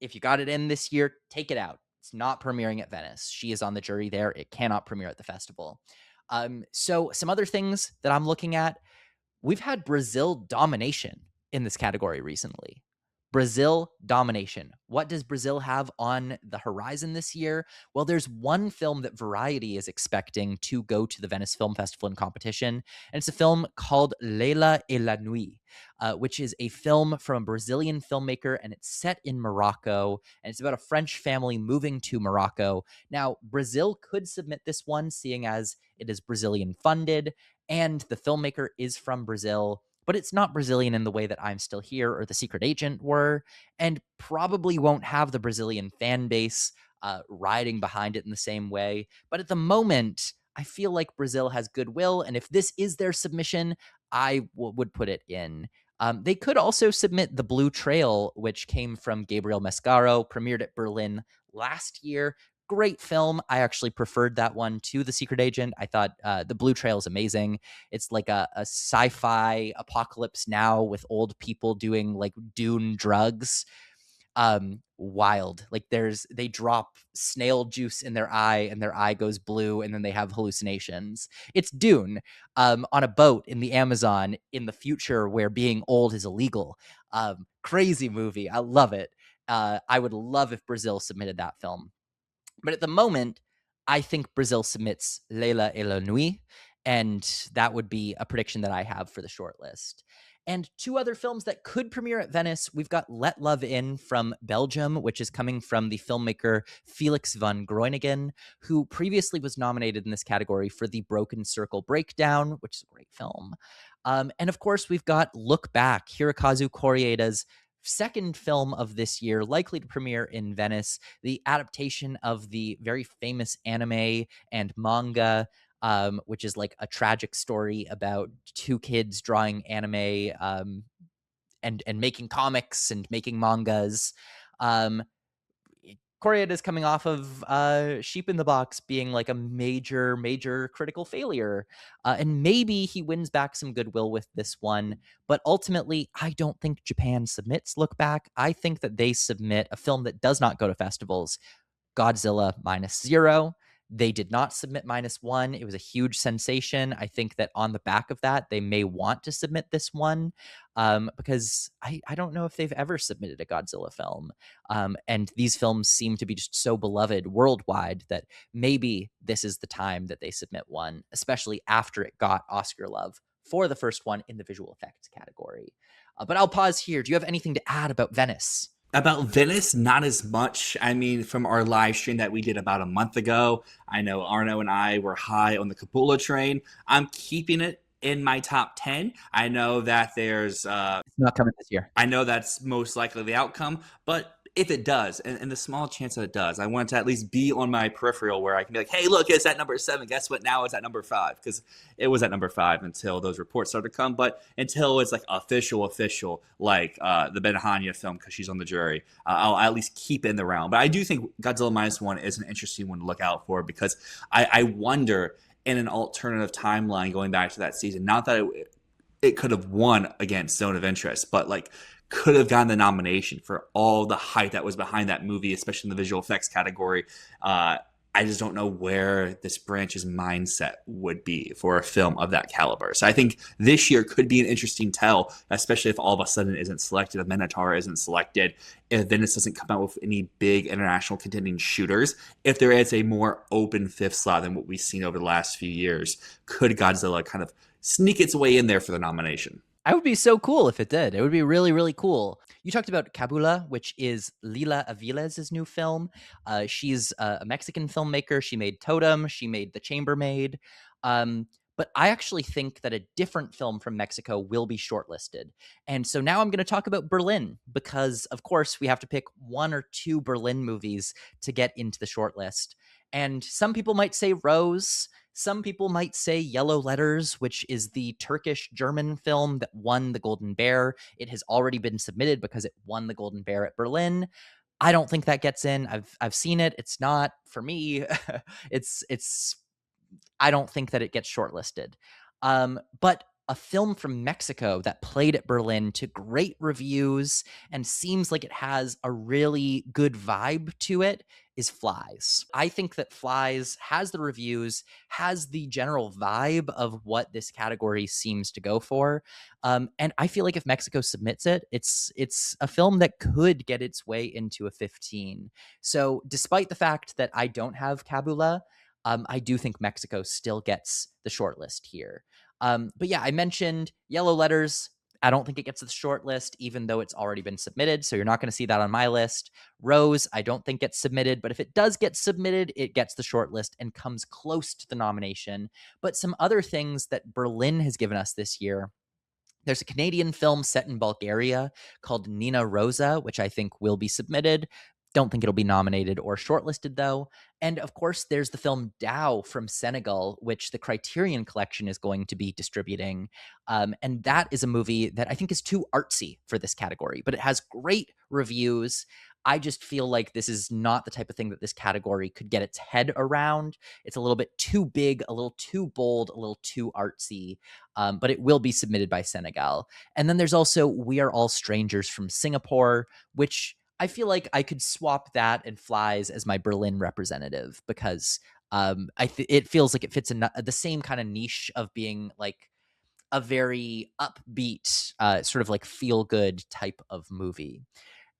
if you got it in this year, take it out. It's not premiering at Venice. She is on the jury there. It cannot premiere at the festival. So some other things that I'm looking at, we've had Brazil domination in this category recently. Brazil domination. What does Brazil have on the horizon this year? Well, there's one film that Variety is expecting to go to the Venice Film Festival in competition, and it's a film called Leila et la Nuit, which is a film from a Brazilian filmmaker, and it's set in Morocco, and it's about a French family moving to Morocco. Now, Brazil could submit this one, seeing as it is Brazilian funded, and the filmmaker is from Brazil, but it's not Brazilian in the way that I'm Still Here or The Secret Agent were, and probably won't have the Brazilian fan base riding behind it in the same way. But at the moment, I feel like Brazil has goodwill, and if this is their submission, I would put it in. They could also submit The Blue Trail, which came from Gabriel Mascaro, premiered at Berlin last year. Great film. I actually preferred that one to The Secret Agent. I thought The Blue Trail is amazing. It's like a sci-fi apocalypse now with old people doing like Dune drugs. Wild. Like they drop snail juice in their eye and their eye goes blue and then they have hallucinations. It's Dune on a boat in the Amazon in the future where being old is illegal. Crazy movie. I love it. I would love if Brazil submitted that film. But at the moment, I think Brazil submits Leila et la Nuit, and that would be a prediction that I have for the shortlist. And 2 other films that could premiere at Venice, we've got Let Love In from Belgium, which is coming from the filmmaker Felix van Groeningen, who previously was nominated in this category for The Broken Circle Breakdown, which is a great film. And of course, we've got Look Back, Hirokazu Korieda's second film of this year, likely to premiere in Venice, the adaptation of the very famous anime and manga, which is like a tragic story about 2 kids drawing anime and making comics and making mangas. Koreeda is coming off of Sheep in the Box being like a major, major critical failure. And maybe he wins back some goodwill with this one. But ultimately, I don't think Japan submits Look Back. I think that they submit a film that does not go to festivals, Godzilla Minus Zero. They did not submit -1. It was a huge sensation. I think that on the back of that, they may want to submit this one, because I don't know if they've ever submitted a Godzilla film. And these films seem to be just so beloved worldwide that maybe this is the time that they submit one, especially after it got Oscar love for the first one in the visual effects category. But I'll pause here. Do you have anything to add about Venice? About Venice, not as much. I mean, from our live stream that we did about a month ago, I know Arno and I were high on the Capula train. I'm keeping it in my top 10. I know that It's not coming this year. I know that's most likely the outcome, but if it does, and the small chance that it does, I want to at least be on my peripheral where I can be like, hey, look, it's at number 7. Guess what? Now it's at number 5, because it was at number 5 until those reports started to come. But until it's like official, like the Benihana film, because she's on the jury, I'll at least keep it in the round. But I do think Godzilla -1 is an interesting one to look out for, because I wonder in an alternative timeline going back to that season, not that it could have won against Zone of Interest, but like could have gotten the nomination for all the hype that was behind that movie, especially in the visual effects category. I just don't know where this branch's mindset would be for a film of that caliber. So I think this year could be an interesting tell, especially if all of a sudden it isn't selected, if Minotaur isn't selected, if Venice doesn't come out with any big international contending shooters. If there is a more open fifth slot than what we've seen over the last few years, could Godzilla kind of sneak its way in there for the nomination? I would be so cool if it did. It would be really, really cool. You talked about Cabula, which is Lila Aviles' new film. She's a Mexican filmmaker. She made Totem. She made The Chambermaid. But I actually think that a different film from Mexico will be shortlisted. And so now I'm going to talk about Berlin because, of course, we have to pick 1 or 2 Berlin movies to get into the shortlist. And some people might say Rose. Some people might say Yellow Letters, which is the Turkish-German film that won the Golden Bear. It has already been submitted because it won the Golden Bear at Berlin. I don't think that gets in. I've seen it. It's not for me. it's I don't think that it gets shortlisted. But a film from Mexico that played at Berlin to great reviews and seems like it has a really good vibe to it is Flies. I think that Flies has the reviews, has the general vibe of what this category seems to go for. And I feel like if Mexico submits it, it's a film that could get its way into a 15. So despite the fact that I don't have Cabula, I do think Mexico still gets the shortlist here. But yeah, I mentioned Yellow Letters. I don't think it gets to the short list, even though it's already been submitted. So you're not going to see that on my list. Rose, I don't think gets submitted, but if it does get submitted, it gets the short list and comes close to the nomination. But some other things that Berlin has given us this year. There's a Canadian film set in Bulgaria called Nina Rosa, which I think will be submitted. Don't think it'll be nominated or shortlisted, though. And of course, there's the film Dao from Senegal, which the Criterion Collection is going to be distributing. And that is a movie that I think is too artsy for this category, but it has great reviews. I just feel like this is not the type of thing that this category could get its head around. It's a little bit too big, a little too bold, a little too artsy, but it will be submitted by Senegal. And then there's also We Are All Strangers from Singapore, which I feel like I could swap that and Flies as my Berlin representative because it feels like it fits in the same kind of niche of being like a very upbeat, sort of like feel good type of movie.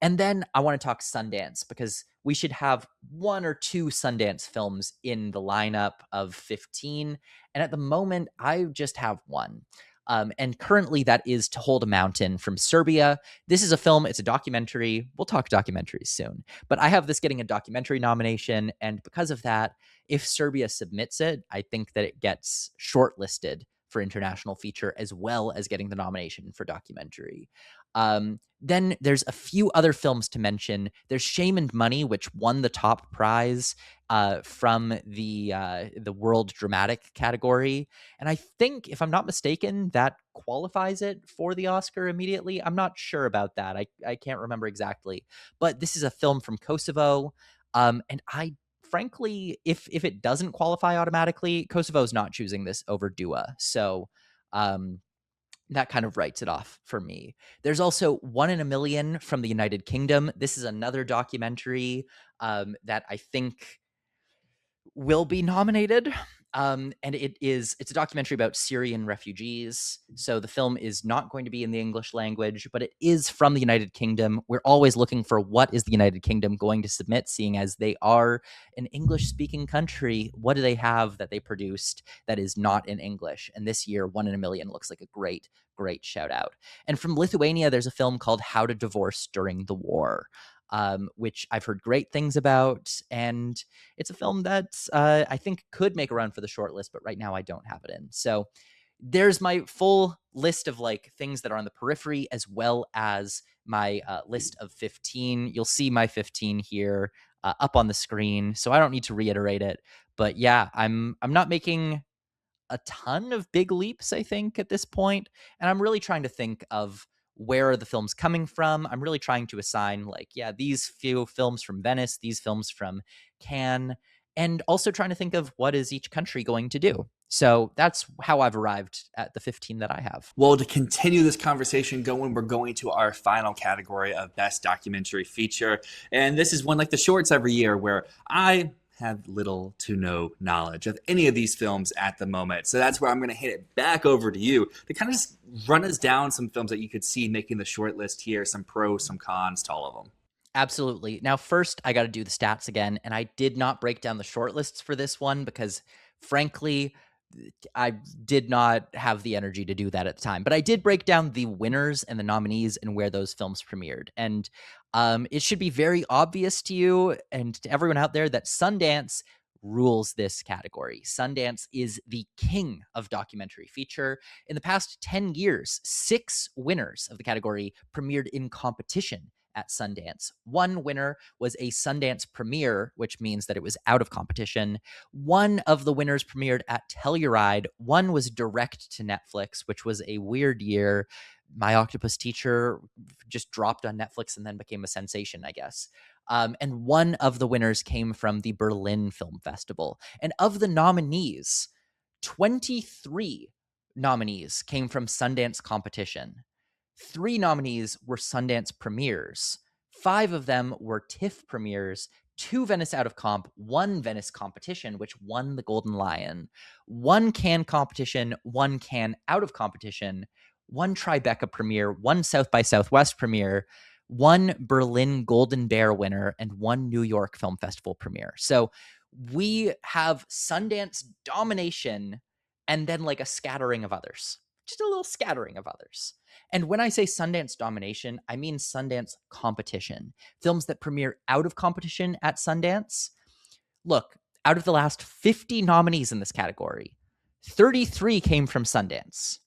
And then I want to talk Sundance because we should have 1 or 2 Sundance films in the lineup of 15. And at the moment, I just have 1. And currently, that is To Hold a Mountain from Serbia. This is a film, it's a documentary. We'll talk documentaries soon. But I have this getting a documentary nomination. And because of that, if Serbia submits it, I think that it gets shortlisted for international feature as well as getting the nomination for documentary. Then there's a few other films to mention. There's Shame and Money, which won the top prize from the World Dramatic category, and I think, if I'm not mistaken, that qualifies it for the Oscar immediately. I'm not sure about that. I can't remember exactly, but this is a film from Kosovo, and I frankly, if it doesn't qualify automatically, Kosovo's not choosing this over Dua, so. That kind of writes it off for me. There's also One in a Million from the United Kingdom. This is another documentary that I think will be nominated. And it's a documentary about Syrian refugees. So the film is not going to be in the English language, but it is from the United Kingdom. We're always looking for what is the United Kingdom going to submit, seeing as they are an English speaking country. What do they have that they produced that is not in English? And this year, One in a Million looks like a great shout out. And from Lithuania, there's a film called How to Divorce During the War, which I've heard great things about. And it's a film that I think could make a run for the short list, but right now I don't have it in. So there's my full list of like things that are on the periphery, as well as my list of 15. You'll see my 15 here up on the screen, so I don't need to reiterate it. But yeah, I'm not making a ton of big leaps, I think, at this point. And I'm really trying to think of where are the films coming from. I'm really trying to assign, like, yeah, these few films from Venice, these films from Cannes, and also trying to think of what is each country going to do. So that's how I've arrived at the 15 that I have. Well, to continue this conversation going, we're going to our final category of Best Documentary Feature. And this is one like the shorts every year where I have little to no knowledge of any of these films at the moment. So that's where I'm going to hit it back over to you to kind of just run us down some films that you could see making the short list here, some pros, some cons to all of them. Absolutely. Now, first, I got to do the stats again. And I did not break down the short lists for this one because, frankly, I did not have the energy to do that at the time. But I did break down the winners and the nominees and where those films premiered. And it should be very obvious to you and to everyone out there that Sundance rules this category. Sundance is the king of documentary feature. In the past 10 years, 6 winners of the category premiered in competition at Sundance. One winner was a Sundance premiere, which means that it was out of competition. One of the winners premiered at Telluride. One was direct to Netflix, which was a weird year. My Octopus Teacher just dropped on Netflix and then became a sensation, I guess. And one of the winners came from the Berlin Film Festival. And of the nominees, 23 nominees came from Sundance competition. 3 nominees were Sundance premieres. 5 of them were TIFF premieres, 2 Venice out of comp, 1 Venice competition, which won the Golden Lion, 1 Cannes competition, 1 Cannes out of competition, 1 Tribeca premiere, 1 South by Southwest premiere, 1 Berlin Golden Bear winner, and 1 New York Film Festival premiere. So we have Sundance domination and then like a scattering of others, just a little scattering of others. And when I say Sundance domination, I mean Sundance competition. Films that premiere out of competition at Sundance. Look, out of the last 50 nominees in this category, 33 came from Sundance,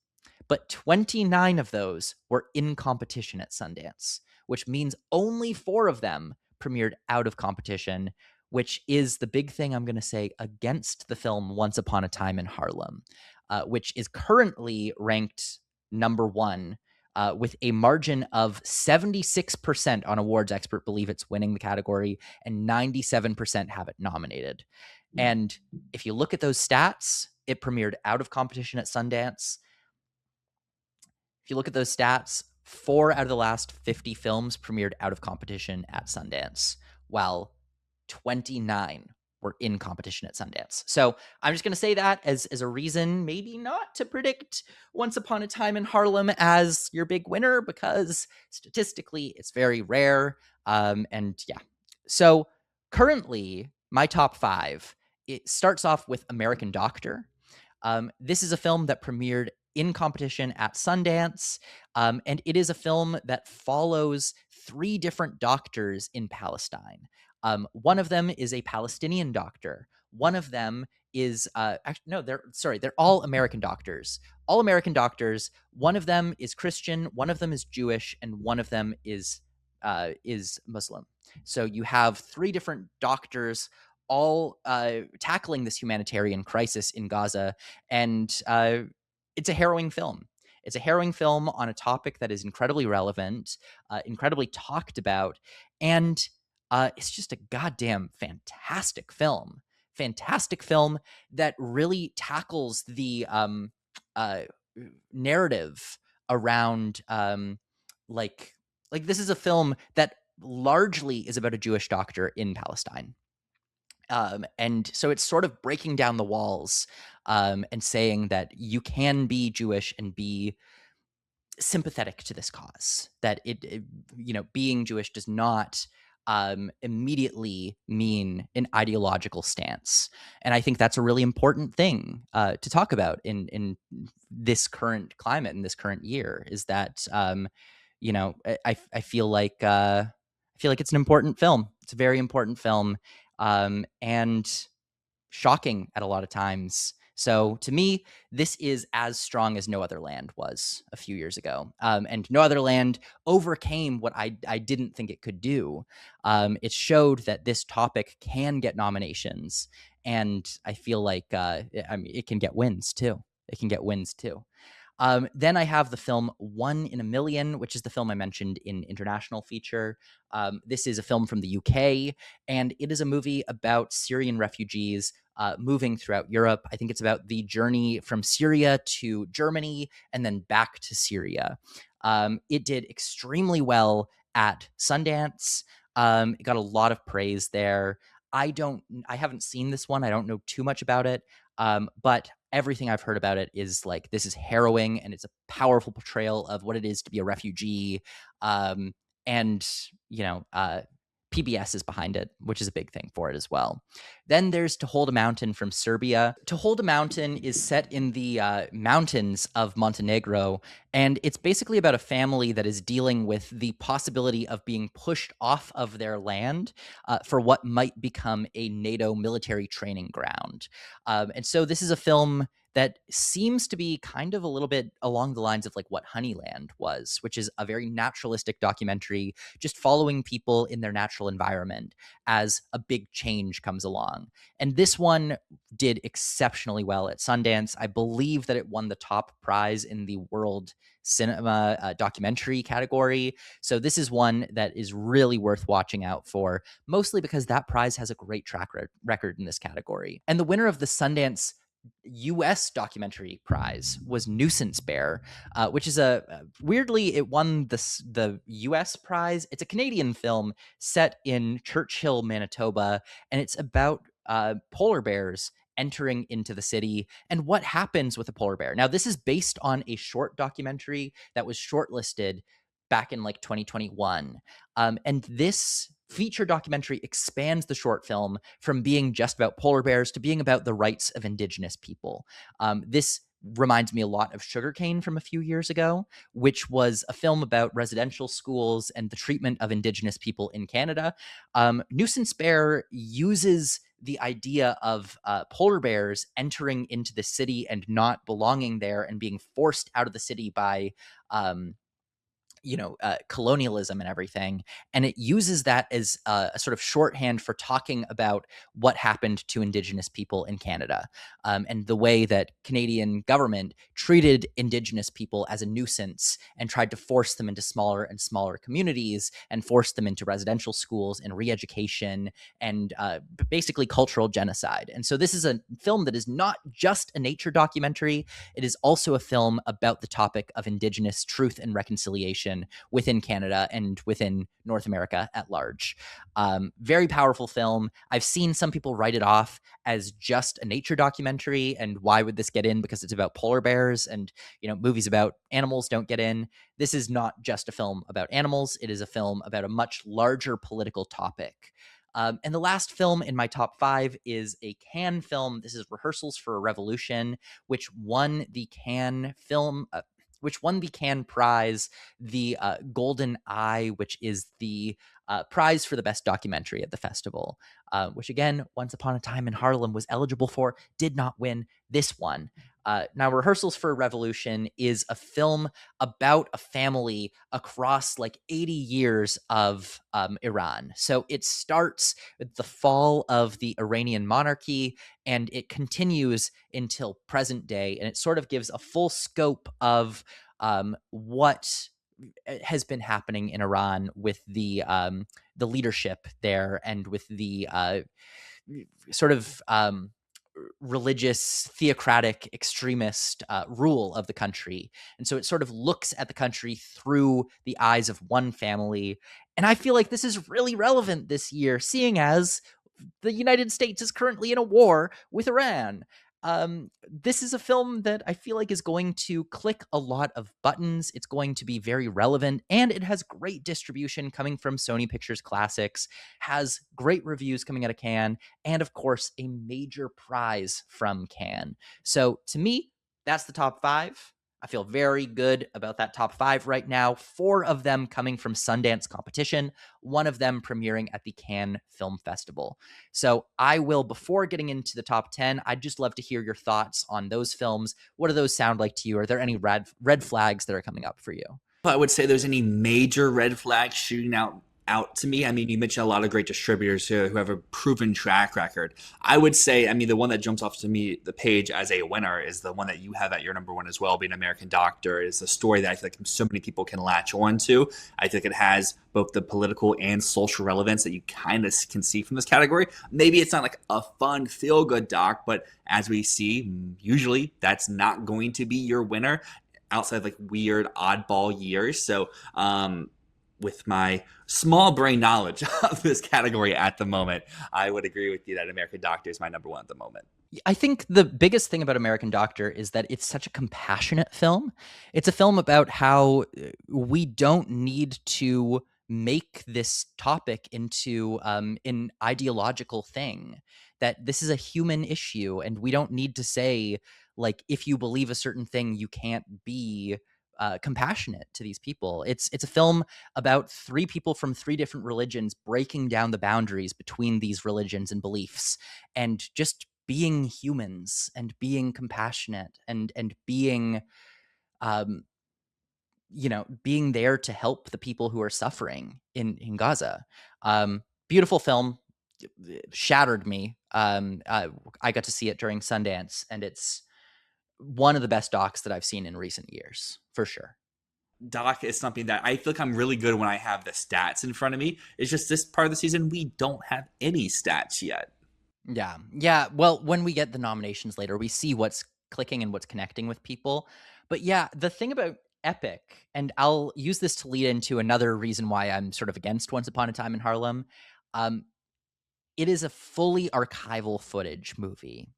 but 29 of those were in competition at Sundance, which means only 4 of them premiered out of competition, which is the big thing I'm going to say against the film Once Upon a Time in Harlem, which is currently ranked number 1 with a margin of 76% on awards expert believe it's winning the category, and 97% have it nominated. And if you look at those stats, it premiered out of competition at Sundance. If you look at those stats, 4 out of the last 50 films premiered out of competition at Sundance, while 29 were in competition at Sundance. So I'm just going to say that as a reason maybe not to predict Once Upon a Time in Harlem as your big winner, because statistically it's very rare. And yeah. So currently, my top 5, it starts off with American Doctor. This is a film that premiered in competition at Sundance, and it is a film that follows 3 different doctors in Palestine. One of them is a Palestinian doctor. One of them is actually no, they're all American doctors. All American doctors. One of them is Christian, one of them is Jewish, and one of them is Muslim. So you have 3 different doctors all tackling this humanitarian crisis in Gaza, and it's a harrowing film. It's a harrowing film on a topic that is incredibly relevant, incredibly talked about, and it's just a goddamn fantastic film. Fantastic film that really tackles the uh, narrative around like this is a film that largely is about a Jewish doctor in Palestine. And so it's sort of breaking down the walls, and saying that you can be Jewish and be sympathetic to this cause. That being Jewish does not immediately mean an ideological stance. And I think that's a really important thing to talk about in this current climate, in this current year. Is that I feel like it's an important film. It's a very important film, and shocking at a lot of times. So to me, this is as strong as No Other Land was a few years ago. And No Other Land overcame what I didn't think it could do. It showed that this topic can get nominations. And I feel like it can get wins too. It can get wins too. Then I have the film One in a Million, which is the film I mentioned in international feature. This is a film from the UK, and it is a movie about Syrian refugees moving throughout Europe. I think it's about the journey from Syria to Germany and then back to Syria. It did extremely well at Sundance. It got a lot of praise there. I haven't seen this one. I don't know too much about it. But everything I've heard about it is like, this is harrowing and it's a powerful portrayal of what it is to be a refugee. And, you know, PBS is behind it, which is a big thing for it as well. Then there's To Hold a Mountain from Serbia. To Hold a Mountain is set in the mountains of Montenegro, and it's basically about a family that is dealing with the possibility of being pushed off of their land for what might become a NATO military training ground. And so this is a film that seems to be kind of a little bit along the lines of like what Honeyland was, which is a very naturalistic documentary, just following people in their natural environment as a big change comes along. And this one did exceptionally well at Sundance. I believe that it won the top prize in the World Cinema documentary category. So this is one that is really worth watching out for, mostly because that prize has a great track record in this category. And the winner of the Sundance US documentary prize was Nuisance Bear, which is weirdly, it won the US prize. It's a Canadian film set in Churchill, Manitoba, and it's about polar bears entering into the city and what happens with a polar bear. Now, this is based on a short documentary that was shortlisted back in like 2021. And this feature documentary expands the short film from being just about polar bears to being about the rights of Indigenous people. This reminds me a lot of Sugarcane from a few years ago, which was a film about residential schools and the treatment of Indigenous people in Canada. Nuisance Bear uses the idea of polar bears entering into the city and not belonging there and being forced out of the city by colonialism and everything. And it uses that as a sort of shorthand for talking about what happened to Indigenous people in Canada, and the way that Canadian government treated Indigenous people as a nuisance and tried to force them into smaller and smaller communities and force them into residential schools and re-education and basically cultural genocide. And so this is a film that is not just a nature documentary. It is also a film about the topic of Indigenous truth and reconciliation within Canada and within North America at large. Very powerful film. I've seen some people write it off as just a nature documentary, and why would this get in? Because it's about polar bears, and movies about animals don't get in. This is not just a film about animals. It is a film about a much larger political topic. And the last film in my top 5 is a Cannes film. This is Rehearsals for a Revolution, which won the Cannes prize, the Golden Eye, which is the prize for the best documentary at the festival, which again, Once Upon a Time in Harlem was eligible for, did not win. This one. Now, Rehearsals for a Revolution is a film about a family across like 80 years of Iran. So it starts with the fall of the Iranian monarchy and it continues until present day. And it sort of gives a full scope of what has been happening in Iran with the leadership there and with the sort of religious, theocratic, extremist rule of the country. And so it sort of looks at the country through the eyes of one family. And I feel like this is really relevant this year, seeing as the United States is currently in a war with Iran. This is a film that I feel like is going to click a lot of buttons. It's going to be very relevant, and it has great distribution coming from Sony Pictures Classics, has great reviews coming out of Cannes, and of course, a major prize from Cannes. So to me, that's the top five. I feel very good about that top five right now. Four of them coming from Sundance competition, one of them premiering at the Cannes Film Festival. So I will, before getting into the top 10, I'd just love to hear your thoughts on those films. What do those sound like to you? Are there any red flags that are coming up for you? I would say there's any major red flags shooting out to me. I mean, you mentioned a lot of great distributors who have a proven track record. I would say, I mean, the one that jumps off to me the page as a winner is the one that you have at your number one as well, being American Doctor. Is a story that I feel like so many people can latch on to. I think it has both the political and social relevance that you kind of can see from this category. Maybe it's not like a fun feel good doc, but as we see, usually that's not going to be your winner outside of like weird oddball years. So with my small brain knowledge of this category at the moment, I would agree with you that American Doctor is my number one at the moment. I think the biggest thing about American Doctor is that it's such a compassionate film. It's a film about how we don't need to make this topic into an ideological thing, that this is a human issue, and we don't need to say, like, if you believe a certain thing, you can't be compassionate to these people. It's a film about three people from three different religions breaking down the boundaries between these religions and beliefs, and just being humans and being compassionate and being um being there to help the people who are suffering in Gaza. Beautiful film, shattered me. I got to see it during Sundance, and it's one of the best docs that I've seen in recent years, for sure. Doc is something that I feel like I'm really good when I have the stats in front of me. It's just this part of the season, we don't have any stats yet. Yeah. Yeah. Well, when we get the nominations later, we see what's clicking and what's connecting with people. But yeah, the thing about Epic, and I'll use this to lead into another reason why I'm sort of against Once Upon a Time in Harlem. Um, it is a fully archival footage movie.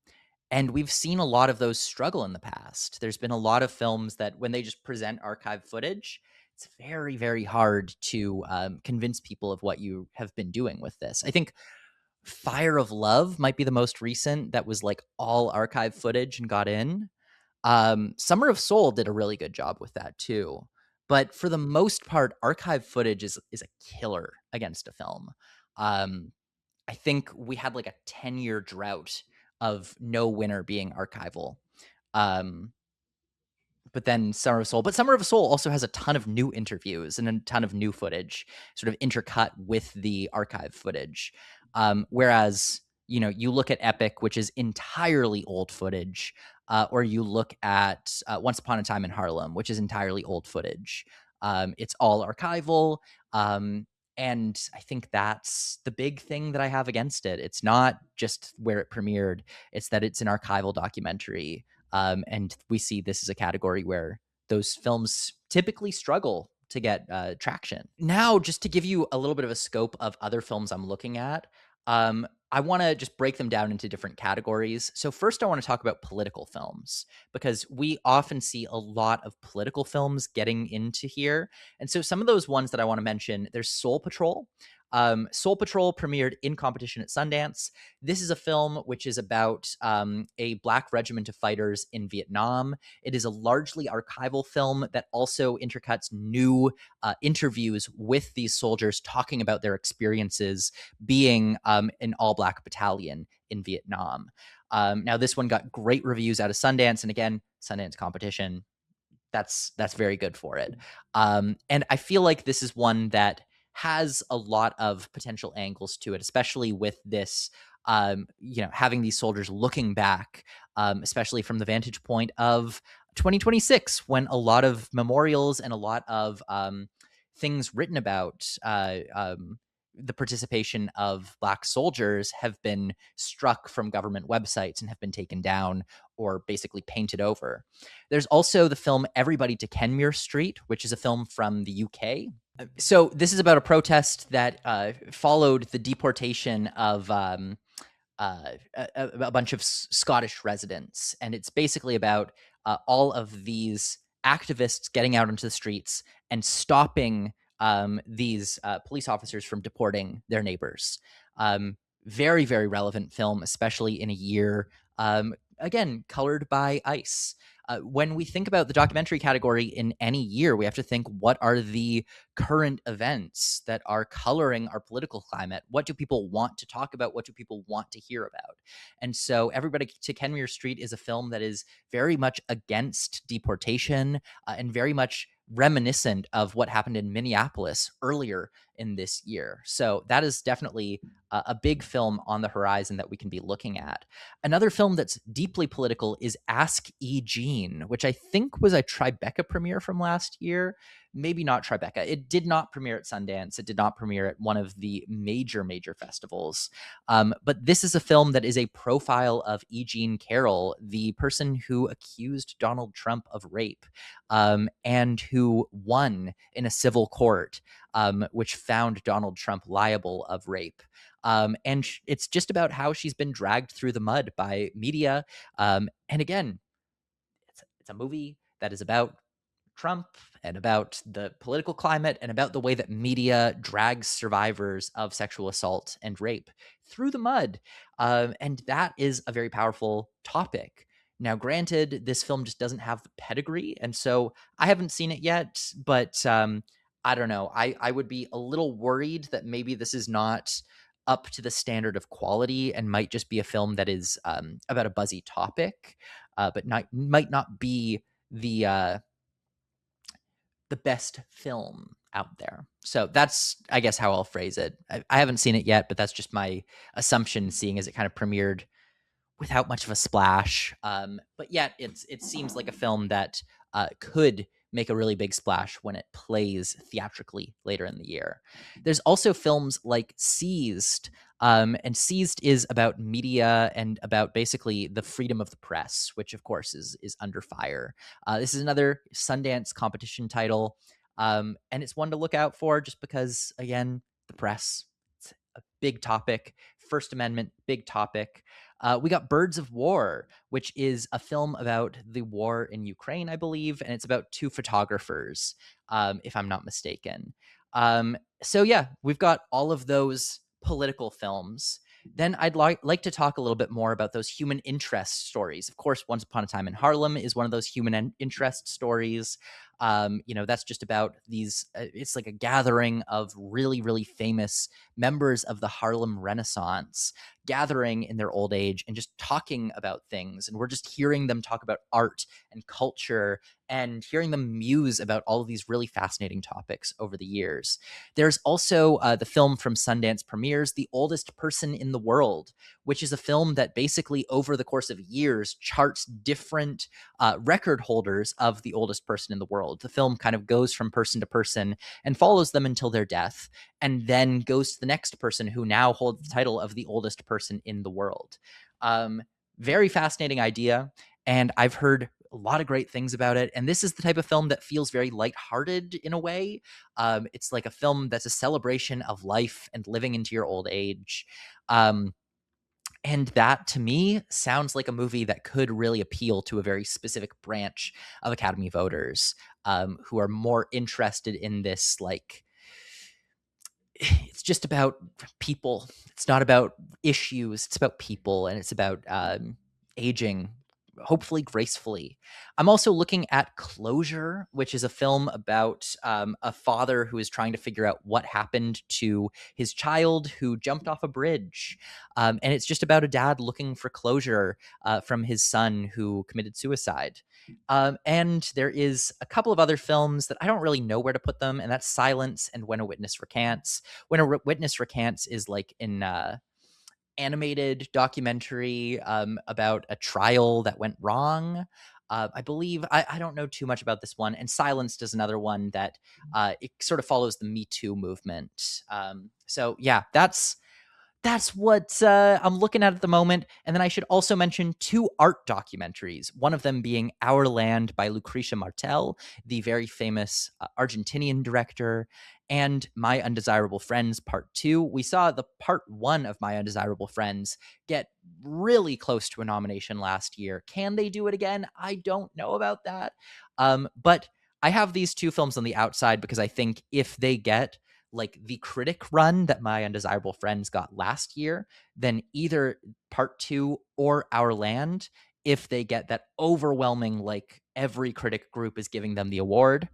And we've seen a lot of those struggle in the past. There's been a lot of films that when they just present archive footage, it's very, very hard to convince people of what you have been doing with this. I think Fire of Love might be the most recent that was like all archive footage and got in. Summer of Soul did a really good job with that too. But for the most part, archive footage is a killer against a film. Um, I think we had like a 10-year drought of no winner being archival. Um, but then Summer of Soul also has a ton of new interviews and a ton of new footage sort of intercut with the archive footage. Whereas, you look at Epic, which is entirely old footage, or you look at Once Upon a Time in Harlem, which is entirely old footage. It's all archival. And I think that's the big thing that I have against it. It's not just where it premiered, it's that it's an archival documentary. And we see this as a category where those films typically struggle to get traction. Now, just to give you a little bit of a scope of other films I'm looking at, I want to just break them down into different categories. So first, I want to talk about political films, because we often see a lot of political films getting into here. And so some of those ones that I want to mention, there's Soul Patrol. Soul Patrol premiered in competition at Sundance. This is a film which is about a Black regiment of fighters in Vietnam. It is a largely archival film that also intercuts new interviews with these soldiers talking about their experiences being an all-Black battalion in Vietnam. Now, this one got great reviews out of Sundance, and again, Sundance competition. That's very good for it. And I feel like this is one that has a lot of potential angles to it, especially with this, having these soldiers looking back, especially from the vantage point of 2026, when a lot of memorials and a lot of things written about the participation of Black soldiers have been struck from government websites and have been taken down or basically painted over. There's also the film Everybody to Kenmure Street, which is a film from the UK. So this is about a protest that followed the deportation of a bunch of Scottish residents, and it's basically about all of these activists getting out into the streets and stopping these police officers from deporting their neighbors. Very, very relevant film, especially in a year again colored by ice. When we think about the documentary category in any year, we have to think, what are the current events that are coloring our political climate? What do people want to talk about? What do people want to hear about? And so, Everybody to Kenmure Street is a film that is very much against deportation and very much reminiscent of what happened in Minneapolis earlier in this year. So that is definitely a big film on the horizon that we can be looking at. Another film that's deeply political is Ask E. Jean, which I think was a Tribeca premiere from last year. Maybe not Tribeca. It did not premiere at Sundance. It did not premiere at one of the major festivals. But this is a film that is a profile of E. Jean Carroll, the person who accused Donald Trump of rape and who won in a civil court, which found Donald Trump liable of rape. And it's just about how she's been dragged through the mud by media. And again, it's a movie that is about Trump and about the political climate and about the way that media drags survivors of sexual assault and rape through the mud. And that is a very powerful topic. Now, granted, this film just doesn't have the pedigree. And so I haven't seen it yet, but I don't know. I would be a little worried that maybe this is not up to the standard of quality and might just be a film that is about a buzzy topic, but might not be the the best film out there. So that's, I guess, how I'll phrase it. I haven't seen it yet, but that's just my assumption, seeing as it kind of premiered without much of a splash. But yet, it seems like a film that could make a really big splash when it plays theatrically later in the year. There's also films like Seized, and Seized is about media and about basically the freedom of the press, which of course is under fire. This is another Sundance competition title, and it's one to look out for just because, again, the press. It's a big topic. First Amendment, big topic. We got Birds of War, which is a film about the war in Ukraine, I believe, and it's about two photographers, if I'm not mistaken. So yeah, we've got all of those political films. Then I'd like to talk a little bit more about those human interest stories. Of course, Once Upon a Time in Harlem is one of those human interest stories. That's just about these. It's like a gathering of really famous members of the Harlem Renaissance gathering in their old age and just talking about things. And we're just hearing them talk about art and culture and hearing them muse about all of these really fascinating topics over the years. There's also the film from Sundance premieres, The Oldest Person in the World, which is a film that basically over the course of years charts different record holders of the oldest person in the world. The film kind of goes from person to person and follows them until their death, and then goes to the next person who now holds the title of the oldest person in the world. Very fascinating idea, and I've heard a lot of great things about it. And this is the type of film that feels very lighthearted in a way. It's like a film that's a celebration of life and living into your old age. And that to me sounds like a movie that could really appeal to a very specific branch of Academy voters, who are more interested in this, like, it's just about people. It's not about issues. It's about people, and it's about aging, hopefully gracefully. I'm also looking at Closure, which is a film about a father who is trying to figure out what happened to his child who jumped off a bridge. And it's just about a dad looking for closure from his son who committed suicide. And there is a couple of other films that I don't really know where to put them, and that's Silence and When a Witness Recants. When a Witness Recants is like in animated documentary about a trial that went wrong. I believe I don't know too much about this one. And Silenced is another one that it sort of follows the Me Too movement. So yeah, That's what I'm looking at the moment. And then I should also mention 2 art documentaries, one of them being Our Land by Lucrecia Martel, the very famous Argentinian director, and My Undesirable Friends Part 2. We saw the Part 1 of My Undesirable Friends get really close to a nomination last year. Can they do it again? I don't know about that. But I have these 2 films on the outside because I think if they get like the critic run that My Undesirable Friends got last year, then either Part 2 or Our Land, if they get that overwhelming, like every critic group is giving them the award,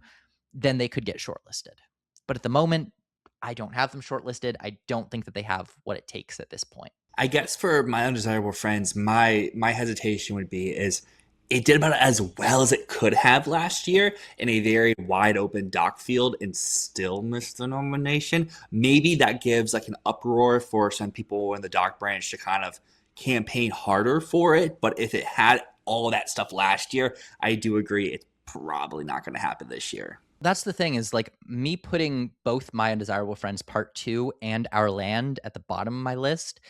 then they could get shortlisted. But at the moment, I don't have them shortlisted. I don't think that they have what it takes at this point. I guess for My Undesirable Friends, my hesitation would be is it did about as well as it could have last year in a very wide open doc field and still missed the nomination. Maybe that gives like an uproar for some people in the doc branch to kind of campaign harder for it. But if it had all that stuff last year, I do agree it's probably not going to happen this year. That's the thing is like me putting both My Undesirable Friends Part 2 and Our Land at the bottom of my list.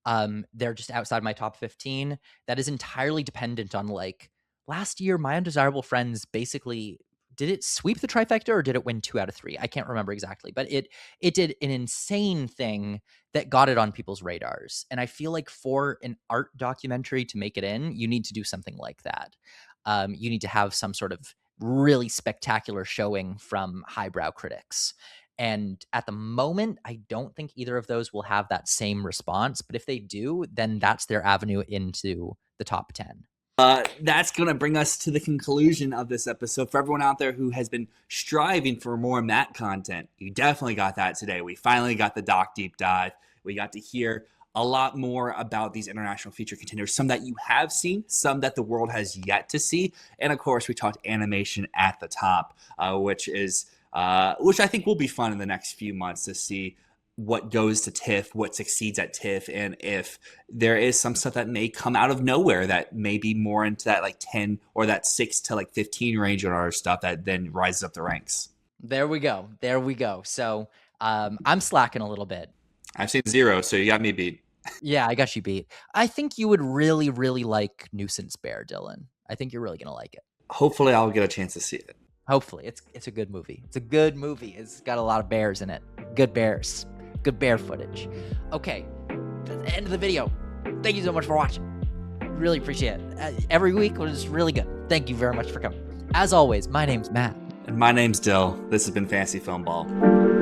They're just outside my top 15. That is entirely dependent on like last year, My Undesirable Friends basically did it sweep the trifecta or did it win 2 out of 3? I can't remember exactly, but it did an insane thing that got it on people's radars. And I feel like for an art documentary to make it in, you need to do something like that. You need to have some sort of really spectacular showing from highbrow critics. And at the moment, I don't think either of those will have that same response. But if they do, then that's their avenue into the top 10. That's going to bring us to the conclusion of this episode. For everyone out there who has been striving for more Matt content, you definitely got that today. We finally got the doc deep dive. We got to hear a lot more about these international feature contenders, some that you have seen, some that the world has yet to see. And of course, we talked animation at the top, which I think will be fun in the next few months to see what goes to TIFF, what succeeds at TIFF, and if there is some stuff that may come out of nowhere that may be more into that like 10 or that 6 to like 15 range on our stuff that then rises up the ranks. There we go. There we go. So I'm slacking a little bit. I've seen 0, so you got me beat. Yeah, I got you beat. I think you would really, really like Nuisance Bear, Dylan. I think you're really going to like it. Hopefully I'll get a chance to see it. Hopefully. It's a good movie. It's a good movie. It's got a lot of bears in it. Good bears. Good bear footage. Okay, that's the end of the video. Thank you so much for watching. Really appreciate it. Every week was really good. Thank you very much for coming. As always, my name's Matt. And my name's Dyl. This has been Fantasy Filmball.